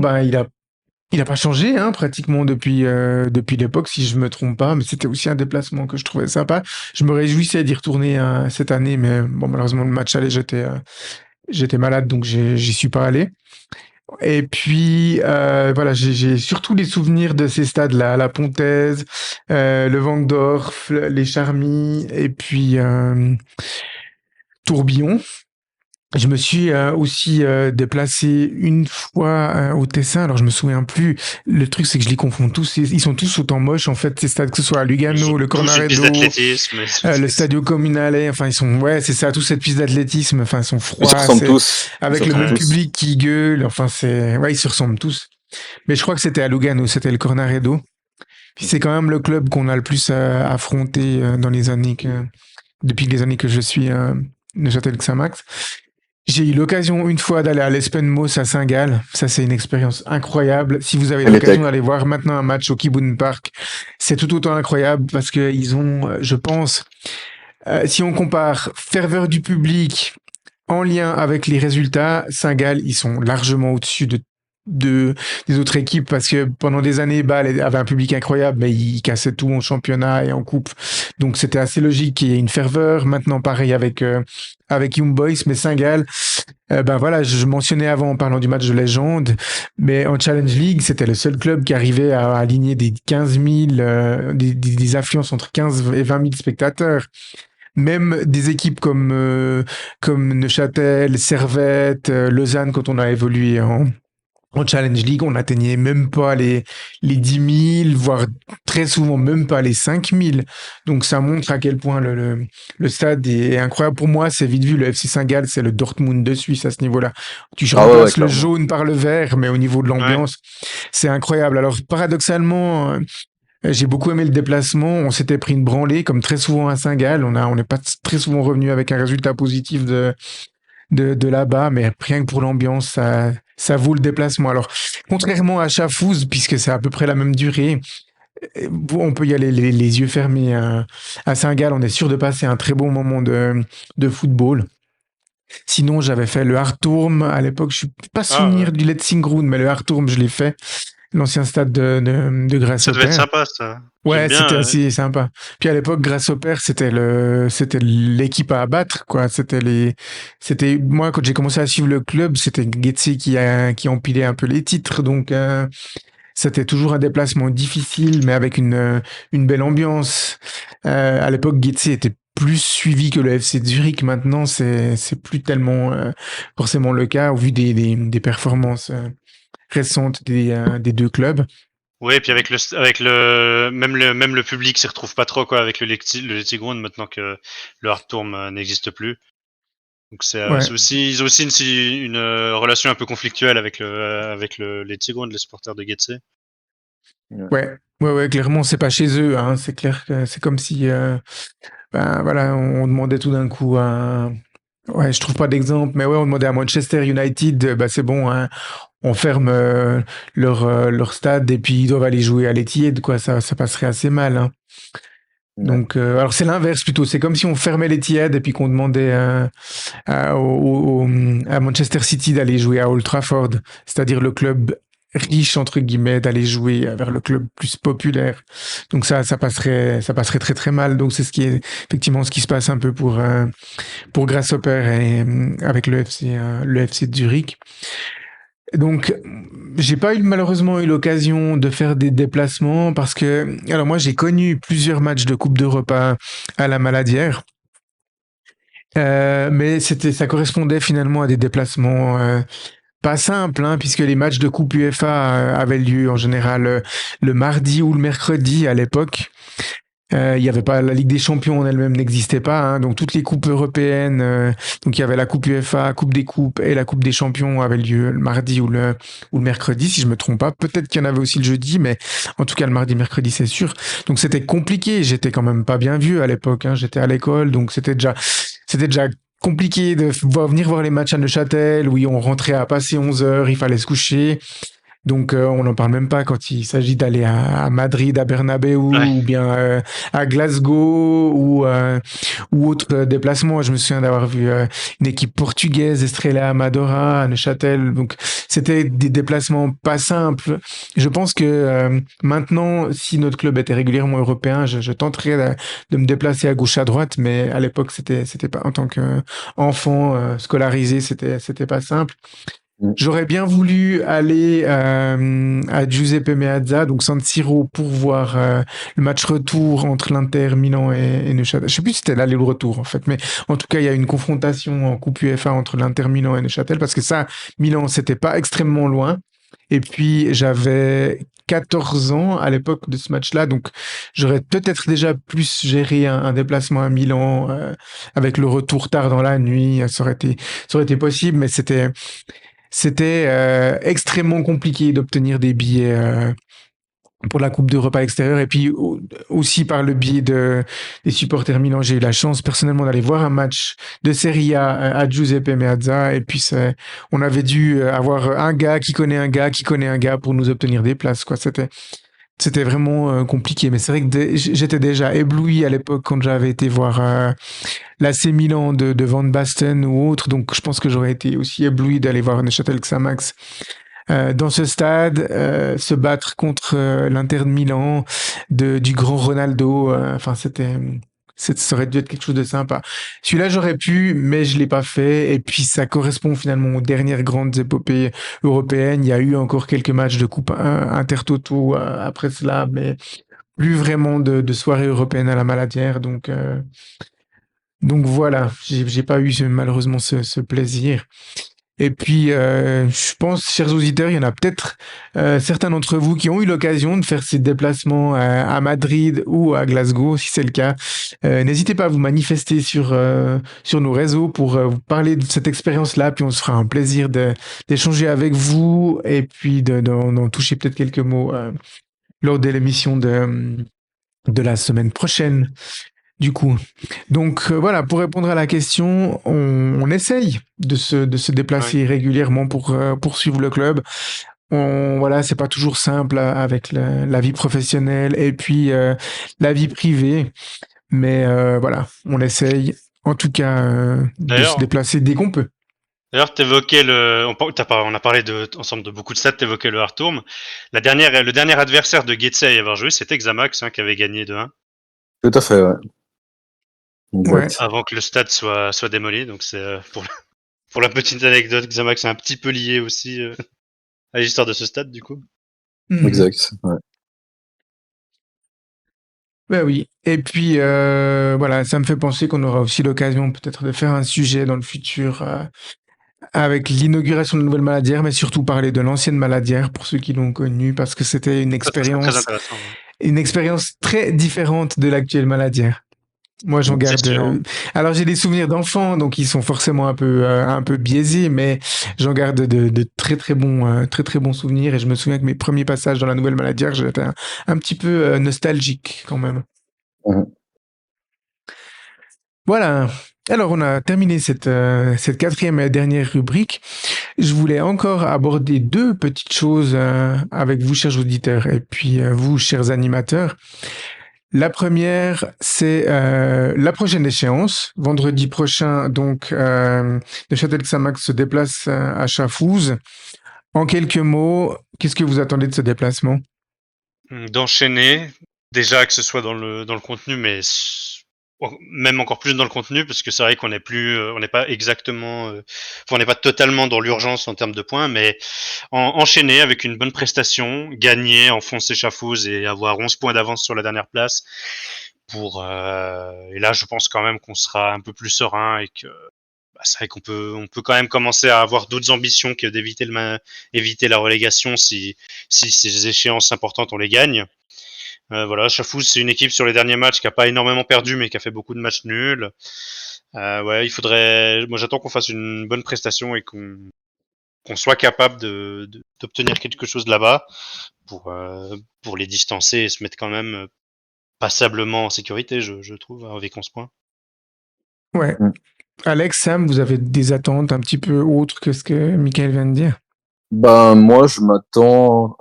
il a pas changé, hein, pratiquement depuis l'époque, si je me trompe pas, mais c'était aussi un déplacement que je trouvais sympa. Je me réjouissais d'y retourner cette année, mais bon, malheureusement, le match allait, j'étais malade, donc j'y suis pas allé. Et puis, voilà, j'ai surtout les souvenirs de ces stades-là, la Pontaise, le Wangdorf, les Charmis, et puis Tourbillon. Je me suis aussi déplacé une fois au Tessin. Alors je me souviens plus. Le truc c'est que je les confonds tous. Ils sont tous autant moches en fait. Ces stades, que ce soit à Ils ont Lugano, le tous une piste Cornaredo, d'athlétisme. le Stadio Comunale. Enfin ils sont, ouais, c'est ça, tous cette piste d'athlétisme. Enfin ils sont Ils se froids, ressemblent c'est tous. Ils se avec le ressemblent même Ouais. tous. public qui gueule. Enfin ouais, ils se ressemblent tous. Mais je crois que c'était à Lugano, c'était le Cornaredo. Puis c'est quand même le club qu'on a le plus affronté depuis les années que je suis Neuchâtel Xamax. J'ai eu l'occasion une fois d'aller à l'Espenmoos à Saint-Gall. Ça, c'est une expérience incroyable. Si vous avez Elle l'occasion était. d'aller voir maintenant un match au Kibun Park, c'est tout autant incroyable parce qu'ils ont, je pense, si on compare ferveur du public en lien avec les résultats, Saint-Gall, ils sont largement au-dessus de- des autres équipes parce que pendant des années, Bâle avait un public incroyable, mais ils cassaient tout en championnat et en coupe. Donc c'était assez logique qu'il y ait une ferveur. Maintenant, pareil avec Young Boys, mais Saint-Gall, voilà, je mentionnais avant en parlant du match de légende, mais en Challenge League, c'était le seul club qui arrivait à aligner des 15 000, des affluences entre 15 et 20 000 spectateurs. Même des équipes comme Neuchâtel, Servette, Lausanne, quand on a évolué en Challenge League, on n'atteignait même pas les 10 000, voire très souvent même pas les 5 000. Donc ça montre à quel point le stade est incroyable. Pour moi, c'est vite vu, le FC Saint-Gall, c'est le Dortmund de Suisse à ce niveau-là. Tu Ah ouais, remplaces le clairement. jaune par le vert, mais au niveau de Ouais. l'ambiance, c'est incroyable. Alors paradoxalement, j'ai beaucoup aimé le déplacement. On s'était pris une branlée, comme très souvent à Saint-Gall. On n'est pas très souvent revenu avec un résultat positif de là-bas, mais rien que pour l'ambiance, ça vaut le déplacement. Alors, contrairement à Chafouz, puisque c'est à peu près la même durée, on peut y aller les yeux fermés. À Saint-Gall, on est sûr de passer un très bon moment de football. Sinon, j'avais fait le Hartturm. À l'époque, je suis pas Ah, souvenir ouais. du Letzingrund, mais le Hartturm, je l'ai fait. l'ancien stade de Ça devait être Grasshopper. sympa, ça. J'aime Ouais, bien. c'était assez sympa. Puis à l'époque, Grasshopper, c'était l'équipe à abattre, quoi. C'était moi quand j'ai commencé à suivre le club, c'était Getse qui empilait un peu les titres, donc c'était toujours un déplacement difficile, mais avec une belle ambiance. À l'époque, Getse était plus suivi que le FC Zurich. Maintenant, c'est plus tellement forcément le cas au vu des performances récentes des deux clubs. Oui, et puis même le public s'y retrouve pas trop, quoi, avec le Letzigrund, maintenant que le Hardturm n'existe plus. Donc Ouais. ils ont aussi une relation un peu conflictuelle avec le Letzigrund, les supporters de Getse. Ouais, clairement, c'est pas chez eux, hein. C'est clair que c'est comme si, ben voilà, on demandait tout d'un coup à, ouais, je trouve pas d'exemple, mais ouais, on demandait à Manchester United, bah c'est bon, hein, on ferme leur stade et puis ils doivent aller jouer à l'Etihad, quoi, ça passerait assez mal, hein. Ouais. Donc, alors c'est l'inverse plutôt, c'est comme si on fermait l'Etihad et puis qu'on demandait à Manchester City d'aller jouer à Old Trafford, c'est-à-dire le club riche entre guillemets d'aller jouer vers le club plus populaire. Donc ça passerait très très mal. Donc c'est ce qui est effectivement ce qui se passe un peu pour Grasshopper et avec le FC de Zurich. Donc, j'ai pas malheureusement eu l'occasion de faire des déplacements parce que, alors moi, j'ai connu plusieurs matchs de Coupe d'Europe à la Maladière. Mais ça correspondait finalement à des déplacements pas simples, hein, puisque les matchs de Coupe UEFA avaient lieu en général le mardi ou le mercredi à l'époque. Il y avait pas la Ligue des Champions en elle-même n'existait pas, hein, donc toutes les coupes européennes, donc il y avait la Coupe UEFA, Coupe des coupes et la Coupe des Champions avaient lieu le mardi ou le mercredi, si je me trompe pas. Peut-être qu'il y en avait aussi le jeudi, mais en tout cas le mardi, mercredi, c'est sûr. Donc c'était compliqué. J'étais quand même pas bien vieux à l'époque, hein. J'étais à l'école, donc c'était déjà compliqué de venir voir les matchs à Neuchâtel où on rentrait à passer 11 heures, il fallait se coucher. Donc on n'en parle même pas quand il s'agit d'aller à Madrid, à Bernabeu Ouais. ou bien à Glasgow ou autre déplacement. Je me souviens d'avoir vu une équipe portugaise, Estrela Amadora, à Neuchâtel. Donc c'était des déplacements pas simples. Je pense que maintenant, si notre club était régulièrement européen, je tenterais de me déplacer à gauche à droite, mais à l'époque c'était pas en tant qu'enfant scolarisé, c'était pas simple. J'aurais bien voulu aller à Giuseppe Meazza, donc San Siro, pour voir le match retour entre l'Inter Milan et Neuchâtel. Je sais plus si c'était l'aller ou le retour en fait, mais en tout cas il y a une confrontation en Coupe UEFA entre l'Inter Milan et Neuchâtel parce que ça, Milan, c'était pas extrêmement loin. Et puis j'avais 14 ans à l'époque de ce match-là, donc j'aurais peut-être déjà plus géré un déplacement à Milan avec le retour tard dans la nuit. Ça aurait été possible, mais c'était extrêmement compliqué d'obtenir des billets pour la Coupe d'Europe à l'extérieur. Et puis aussi par le biais des supporters Milan, j'ai eu la chance personnellement d'aller voir un match de Serie A à Giuseppe Meazza. Et puis on avait dû avoir un gars qui connaît un gars qui connaît un gars pour nous obtenir des places, quoi. C'était vraiment compliqué, mais c'est vrai que j'étais déjà ébloui à l'époque quand j'avais été voir l'AC Milan de Van Basten ou autre, donc je pense que j'aurais été aussi ébloui d'aller voir Neuchâtel Xamax dans ce stade, se battre contre l'Inter de Milan, du grand Ronaldo, enfin ça aurait dû être quelque chose de sympa. Celui-là, j'aurais pu, mais je l'ai pas fait. Et puis, ça correspond finalement aux dernières grandes épopées européennes. Il y a eu encore quelques matchs de Coupe Intertoto après cela, mais plus vraiment de soirée européenne à la Maladière. Donc voilà, j'ai pas eu malheureusement ce plaisir. Et puis, je pense, chers auditeurs, il y en a peut-être certains d'entre vous qui ont eu l'occasion de faire ces déplacements à Madrid ou à Glasgow, si c'est le cas. N'hésitez pas à vous manifester sur nos réseaux pour vous parler de cette expérience-là, puis on se fera un plaisir d'échanger avec vous et puis d'en toucher peut-être quelques mots lors de l'émission de la semaine prochaine. Du coup, donc voilà, pour répondre à la question, on essaye de se déplacer régulièrement pour poursuivre le club. Voilà, c'est pas toujours simple avec la vie professionnelle et puis la vie privée, mais voilà, on essaye en tout cas de se D'ailleurs, déplacer dès qu'on peut. D'ailleurs, t'évoquais on a parlé ensemble de beaucoup de stats, t'évoquais le Hartourm. Le dernier adversaire de Getse à y avoir joué, c'était Xamax, qui avait gagné 2-1. Tout à fait, ouais. Ouais. Exact. Avant que le stade soit démoli. Donc c'est pour la petite anecdote, Xamax est un petit peu lié aussi à l'histoire de ce stade du coup. Mhm. Exact. Ouais. Ben oui. Et puis voilà, ça me fait penser qu'on aura aussi l'occasion peut-être de faire un sujet dans le futur avec l'inauguration de la nouvelle Maladière, mais surtout parler de l'ancienne Maladière pour ceux qui l'ont connue, parce que c'était Ça serait très intéressant. Ouais. une expérience très différente de l'actuelle Maladière. Moi, j'en C'est garde. sûr. Alors, j'ai des souvenirs d'enfants, donc ils sont forcément un peu biaisés, mais j'en garde de très très bons souvenirs. Et je me souviens que mes premiers passages dans la nouvelle Maladière, j'étais un petit peu nostalgique quand même. Mhm. Voilà. Alors, on a terminé cette quatrième et dernière rubrique. Je voulais encore aborder deux petites choses avec vous, chers auditeurs, et puis vous, chers animateurs. La première, c'est la prochaine échéance. Vendredi prochain, donc, le Châtel Xamax se déplace à Chafouz. En quelques mots, qu'est-ce que vous attendez de ce déplacement? D'enchaîner, déjà que ce soit dans le contenu, mais même encore plus dans le contenu, parce que c'est vrai qu'on n'est plus, on n'est pas exactement, on n'est pas totalement dans l'urgence en termes de points, mais enchaîner avec une bonne prestation, gagner, enfoncer Chafouz et avoir 11 points d'avance sur la dernière place. Et là, je pense quand même qu'on sera un peu plus serein et que c'est vrai on peut quand même commencer à avoir d'autres ambitions que d'éviter éviter la relégation si ces échéances importantes on les gagne. Voilà, Chafouz, c'est une équipe sur les derniers matchs qui a pas énormément perdu, mais qui a fait beaucoup de matchs nuls. Ouais, moi j'attends qu'on fasse une bonne prestation et qu'on soit capable d'obtenir quelque chose là-bas pour les distancer et se mettre quand même passablement en sécurité, je trouve, avec 11 points. Ouais. Mm. Alex, Sam, vous avez des attentes un petit peu autres que ce que Michael vient de dire? Ben, moi, je m'attends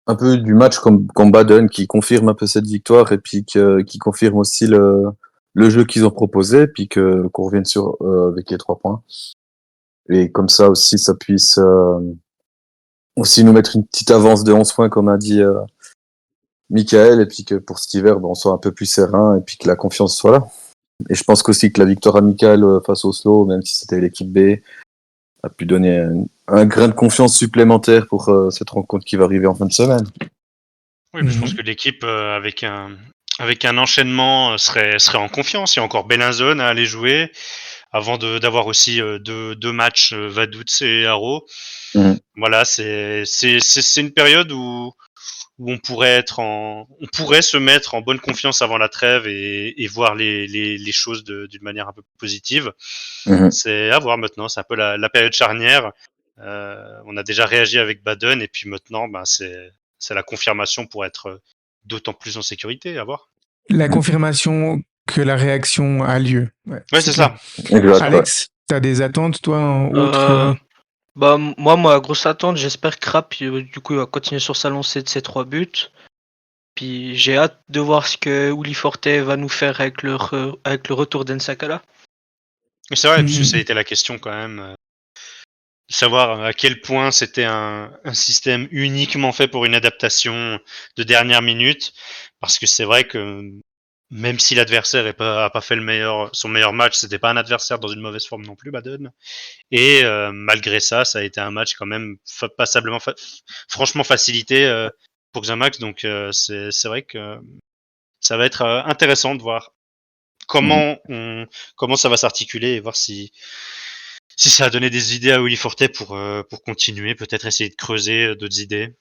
un peu du match comme Baden qui confirme un peu cette victoire et puis qui confirme aussi le jeu qu'ils ont proposé, puis qu'on revienne avec les 3 points. Et comme ça aussi, ça puisse aussi nous mettre une petite avance de 11 points, comme a dit Michael, et puis que pour cet hiver, on soit un peu plus serein et puis que la confiance soit là. Et je pense qu'aussi que la victoire amicale face au Oslo, même si c'était l'équipe B, a pu donner un grain de confiance supplémentaire pour cette rencontre qui va arriver en fin de semaine. Oui, je pense que l'équipe avec un enchaînement serait en confiance. Il y a encore Bellinzone à aller jouer avant d'avoir aussi deux matchs Vaduz et Haro. Mhm. Voilà, c'est une période où on pourrait se mettre en bonne confiance avant la trêve et voir les choses d'une manière un peu positive. Mhm. C'est à voir maintenant, c'est un peu la période charnière. On a déjà réagi avec Baden et puis maintenant, c'est la confirmation pour être d'autant plus en sécurité. À voir. La confirmation que la réaction a lieu. Ouais, Ouais, c'est c'est clair. ça. Exact, ouais. Alex, t'as des attentes, toi, autres Bah, moi, ma grosse attente, j'espère que Rapp, du coup, il va continuer sur sa lancée de ses 3 buts. Puis j'ai hâte de voir ce que Uli Forte va nous faire avec le retour d'Ensakala. C'est vrai, parce que ça a Mhm. été la question quand même. De savoir à quel point c'était un système uniquement fait pour une adaptation de dernière minute. Parce que c'est vrai que même si l'adversaire a pas fait son meilleur match, c'était pas un adversaire dans une mauvaise forme non plus, Baden. Et malgré ça, ça a été un match quand même passablement, franchement facilité pour Xamax. Donc c'est vrai que ça va être intéressant de voir Mhm. comment ça va s'articuler et voir si ça a donné des idées à Willy Forte pour continuer, peut-être essayer de creuser d'autres idées.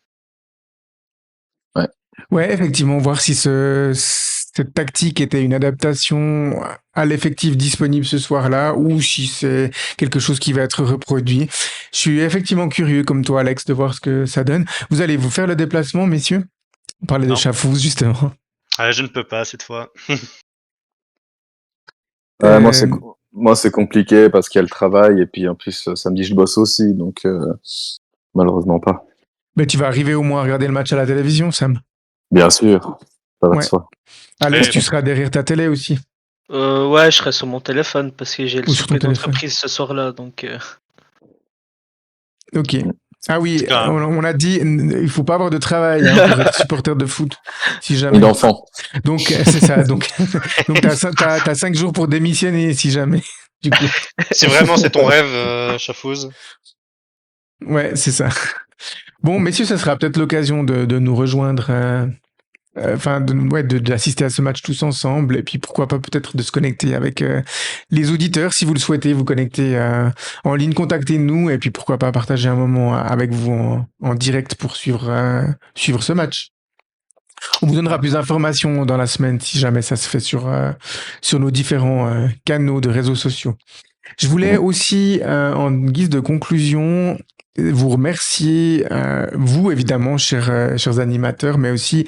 Ouais. Ouais, effectivement, voir si cette tactique était une adaptation à l'effectif disponible ce soir-là ou si c'est quelque chose qui va être reproduit. Je suis effectivement curieux, comme toi, Alex, de voir ce que ça donne. Vous allez vous faire le déplacement, messieurs? On parlait de Non, Chafouz, justement. je ne peux pas cette fois. Euh, Moi, c'est compliqué parce qu'il y a le travail et puis en plus, samedi, je bosse aussi, donc malheureusement pas. mais tu vas arriver au moins à regarder le match à la télévision, Sam. Bien sûr, ça va de Ouais. soi. Alex, Et tu seras derrière ta télé aussi. Ouais, je serai sur mon téléphone parce que j'ai le Ou sur ton souper téléphone. d'entreprise ce soir-là, donc Ok. Ah oui, C'est quand même- on a dit, il faut pas avoir de travail hein, pour être supporter de foot, si Ni jamais. d'enfant. Donc c'est ça. Donc donc t'as 5 jours pour démissionner, si jamais. Du coup, C'est vraiment, c'est ton rêve, Chafouz. ouais, c'est ça. Bon, messieurs, ça sera peut-être l'occasion de nous rejoindre. Enfin, d'assister à ce match tous ensemble, et puis pourquoi pas peut-être de se connecter avec les auditeurs, si vous le souhaitez, vous connecter en ligne, contactez-nous, et puis pourquoi pas partager un moment avec vous en direct pour suivre ce match. On vous donnera plus d'informations dans la semaine si jamais ça se fait sur nos différents canaux de réseaux sociaux. Je voulais aussi, en guise de conclusion, vous remercier, vous évidemment, chers animateurs, mais aussi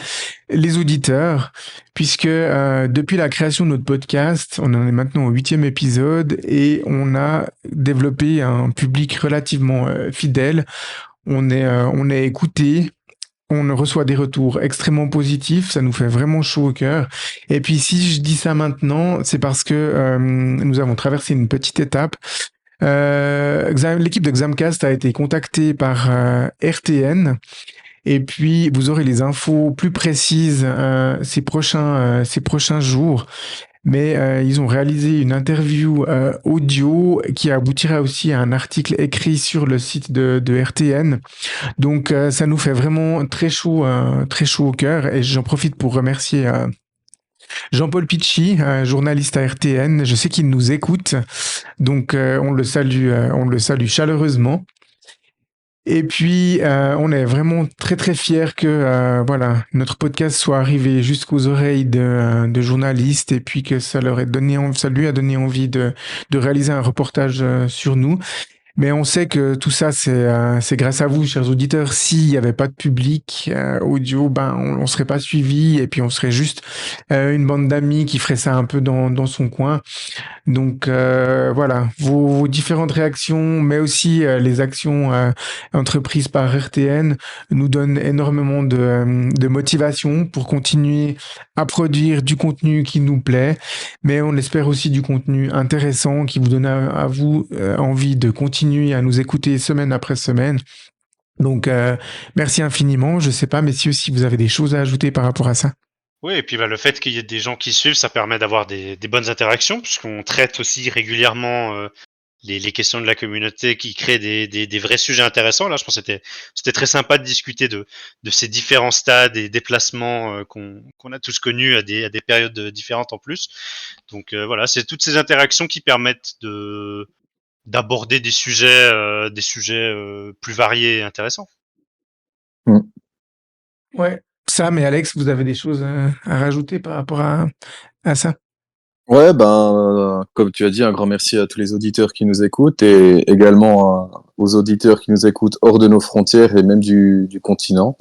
les auditeurs, puisque depuis la création de notre podcast, on en est maintenant au 8e épisode et on a développé un public relativement fidèle. On est écouté. On reçoit des retours extrêmement positifs, ça nous fait vraiment chaud au cœur. Et puis si je dis ça maintenant, c'est parce que nous avons traversé une petite étape. L'équipe de Xamcast a été contactée par RTN. Et puis, vous aurez les infos plus précises ces prochains jours. Mais ils ont réalisé une interview audio qui aboutira aussi à un article écrit sur le site de RTN. Donc, ça nous fait vraiment très chaud au cœur. Et j'en profite pour remercier Jean-Paul Pichy, journaliste à RTN. Je sais qu'il nous écoute. Donc, on le salue chaleureusement. Et puis, on est vraiment très très fiers que voilà, notre podcast soit arrivé jusqu'aux oreilles de journalistes et puis que ça lui a donné envie de réaliser un reportage sur nous. Mais on sait que tout ça, c'est grâce à vous, chers auditeurs. S'il n'y avait pas de public audio, ben on serait pas suivi et puis on serait juste une bande d'amis qui ferait ça un peu dans son coin. Donc voilà, vos différentes réactions, mais aussi les actions entreprises par RTN nous donnent énormément de motivation pour continuer à produire du contenu qui nous plaît, mais on espère aussi du contenu intéressant qui vous donne à vous envie de continuer à nous écouter semaine après semaine. Donc merci infiniment. Je sais pas, messieurs, si vous avez des choses à ajouter par rapport à ça. Oui, et puis le fait qu'il y ait des gens qui suivent, ça permet d'avoir des bonnes interactions, puisqu'on traite aussi régulièrement les questions de la communauté qui créent des vrais sujets intéressants. Là, je pense que c'était très sympa de discuter de ces différents stades et déplacements qu'on a tous connus à des périodes différentes en plus. Donc voilà, c'est toutes ces interactions qui permettent d'aborder des sujets plus variés et intéressants. Ouais. Sam et Alex, vous avez des choses à rajouter par rapport à ça? Ouais, comme tu as dit, un grand merci à tous les auditeurs qui nous écoutent et également aux auditeurs qui nous écoutent hors de nos frontières et même du continent.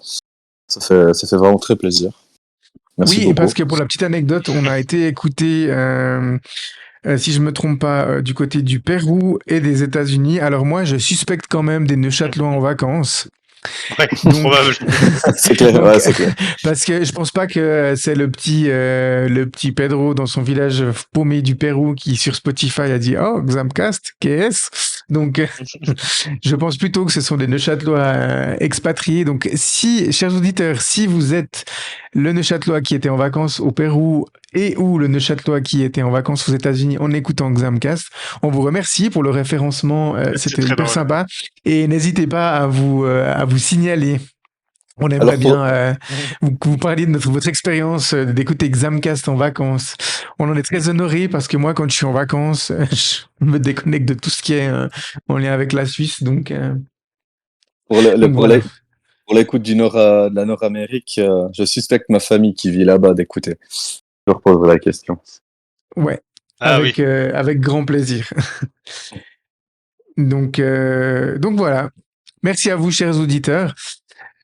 Ça fait vraiment très plaisir. Merci Oui, beaucoup. parce que pour la petite anecdote, on a été écouté, si je me trompe pas, du côté du Pérou et des États-Unis. Alors moi, je suspecte quand même des Neuchâtelois en vacances. Ouais, Donc, probable. C'est clair, donc, ouais, c'est clair. parce que je pense pas que c'est le petit Pedro dans son village paumé du Pérou qui sur Spotify a dit oh Xamcast, qu'est-ce? Donc je pense plutôt que ce sont des Neuchâtelois expatriés. Donc si, chers auditeurs, si vous êtes le Neuchâtelois qui était en vacances au Pérou et ou le Neuchâtelois qui était en vacances aux États-Unis en écoutant Xamcast, on vous remercie pour le référencement. C'était très hyper drôle. sympa et n'hésitez pas à vous signaler. On aimerait Alors, bien que vous parliez de votre expérience d'écouter Xamcast en vacances. On en est très honoré parce que moi, quand je suis en vacances, je me déconnecte de tout ce qui est en lien avec la Suisse. Donc pour voilà. l'écoute de la Nord-Amérique, je suspecte ma famille qui vit là-bas d'écouter. Je repose la question. Ouais, Ah oui. avec grand plaisir. Donc voilà. Merci à vous, chers auditeurs.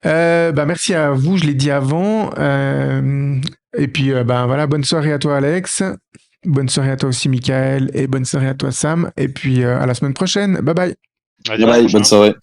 Merci à vous, je l'ai dit avant. Et puis, voilà, bonne soirée à toi, Alex. Bonne soirée à toi aussi, Michael. Et bonne soirée à toi, Sam. Et puis, à la semaine prochaine. Bye bye. À Bye dimanche bye, prochain. bonne soirée.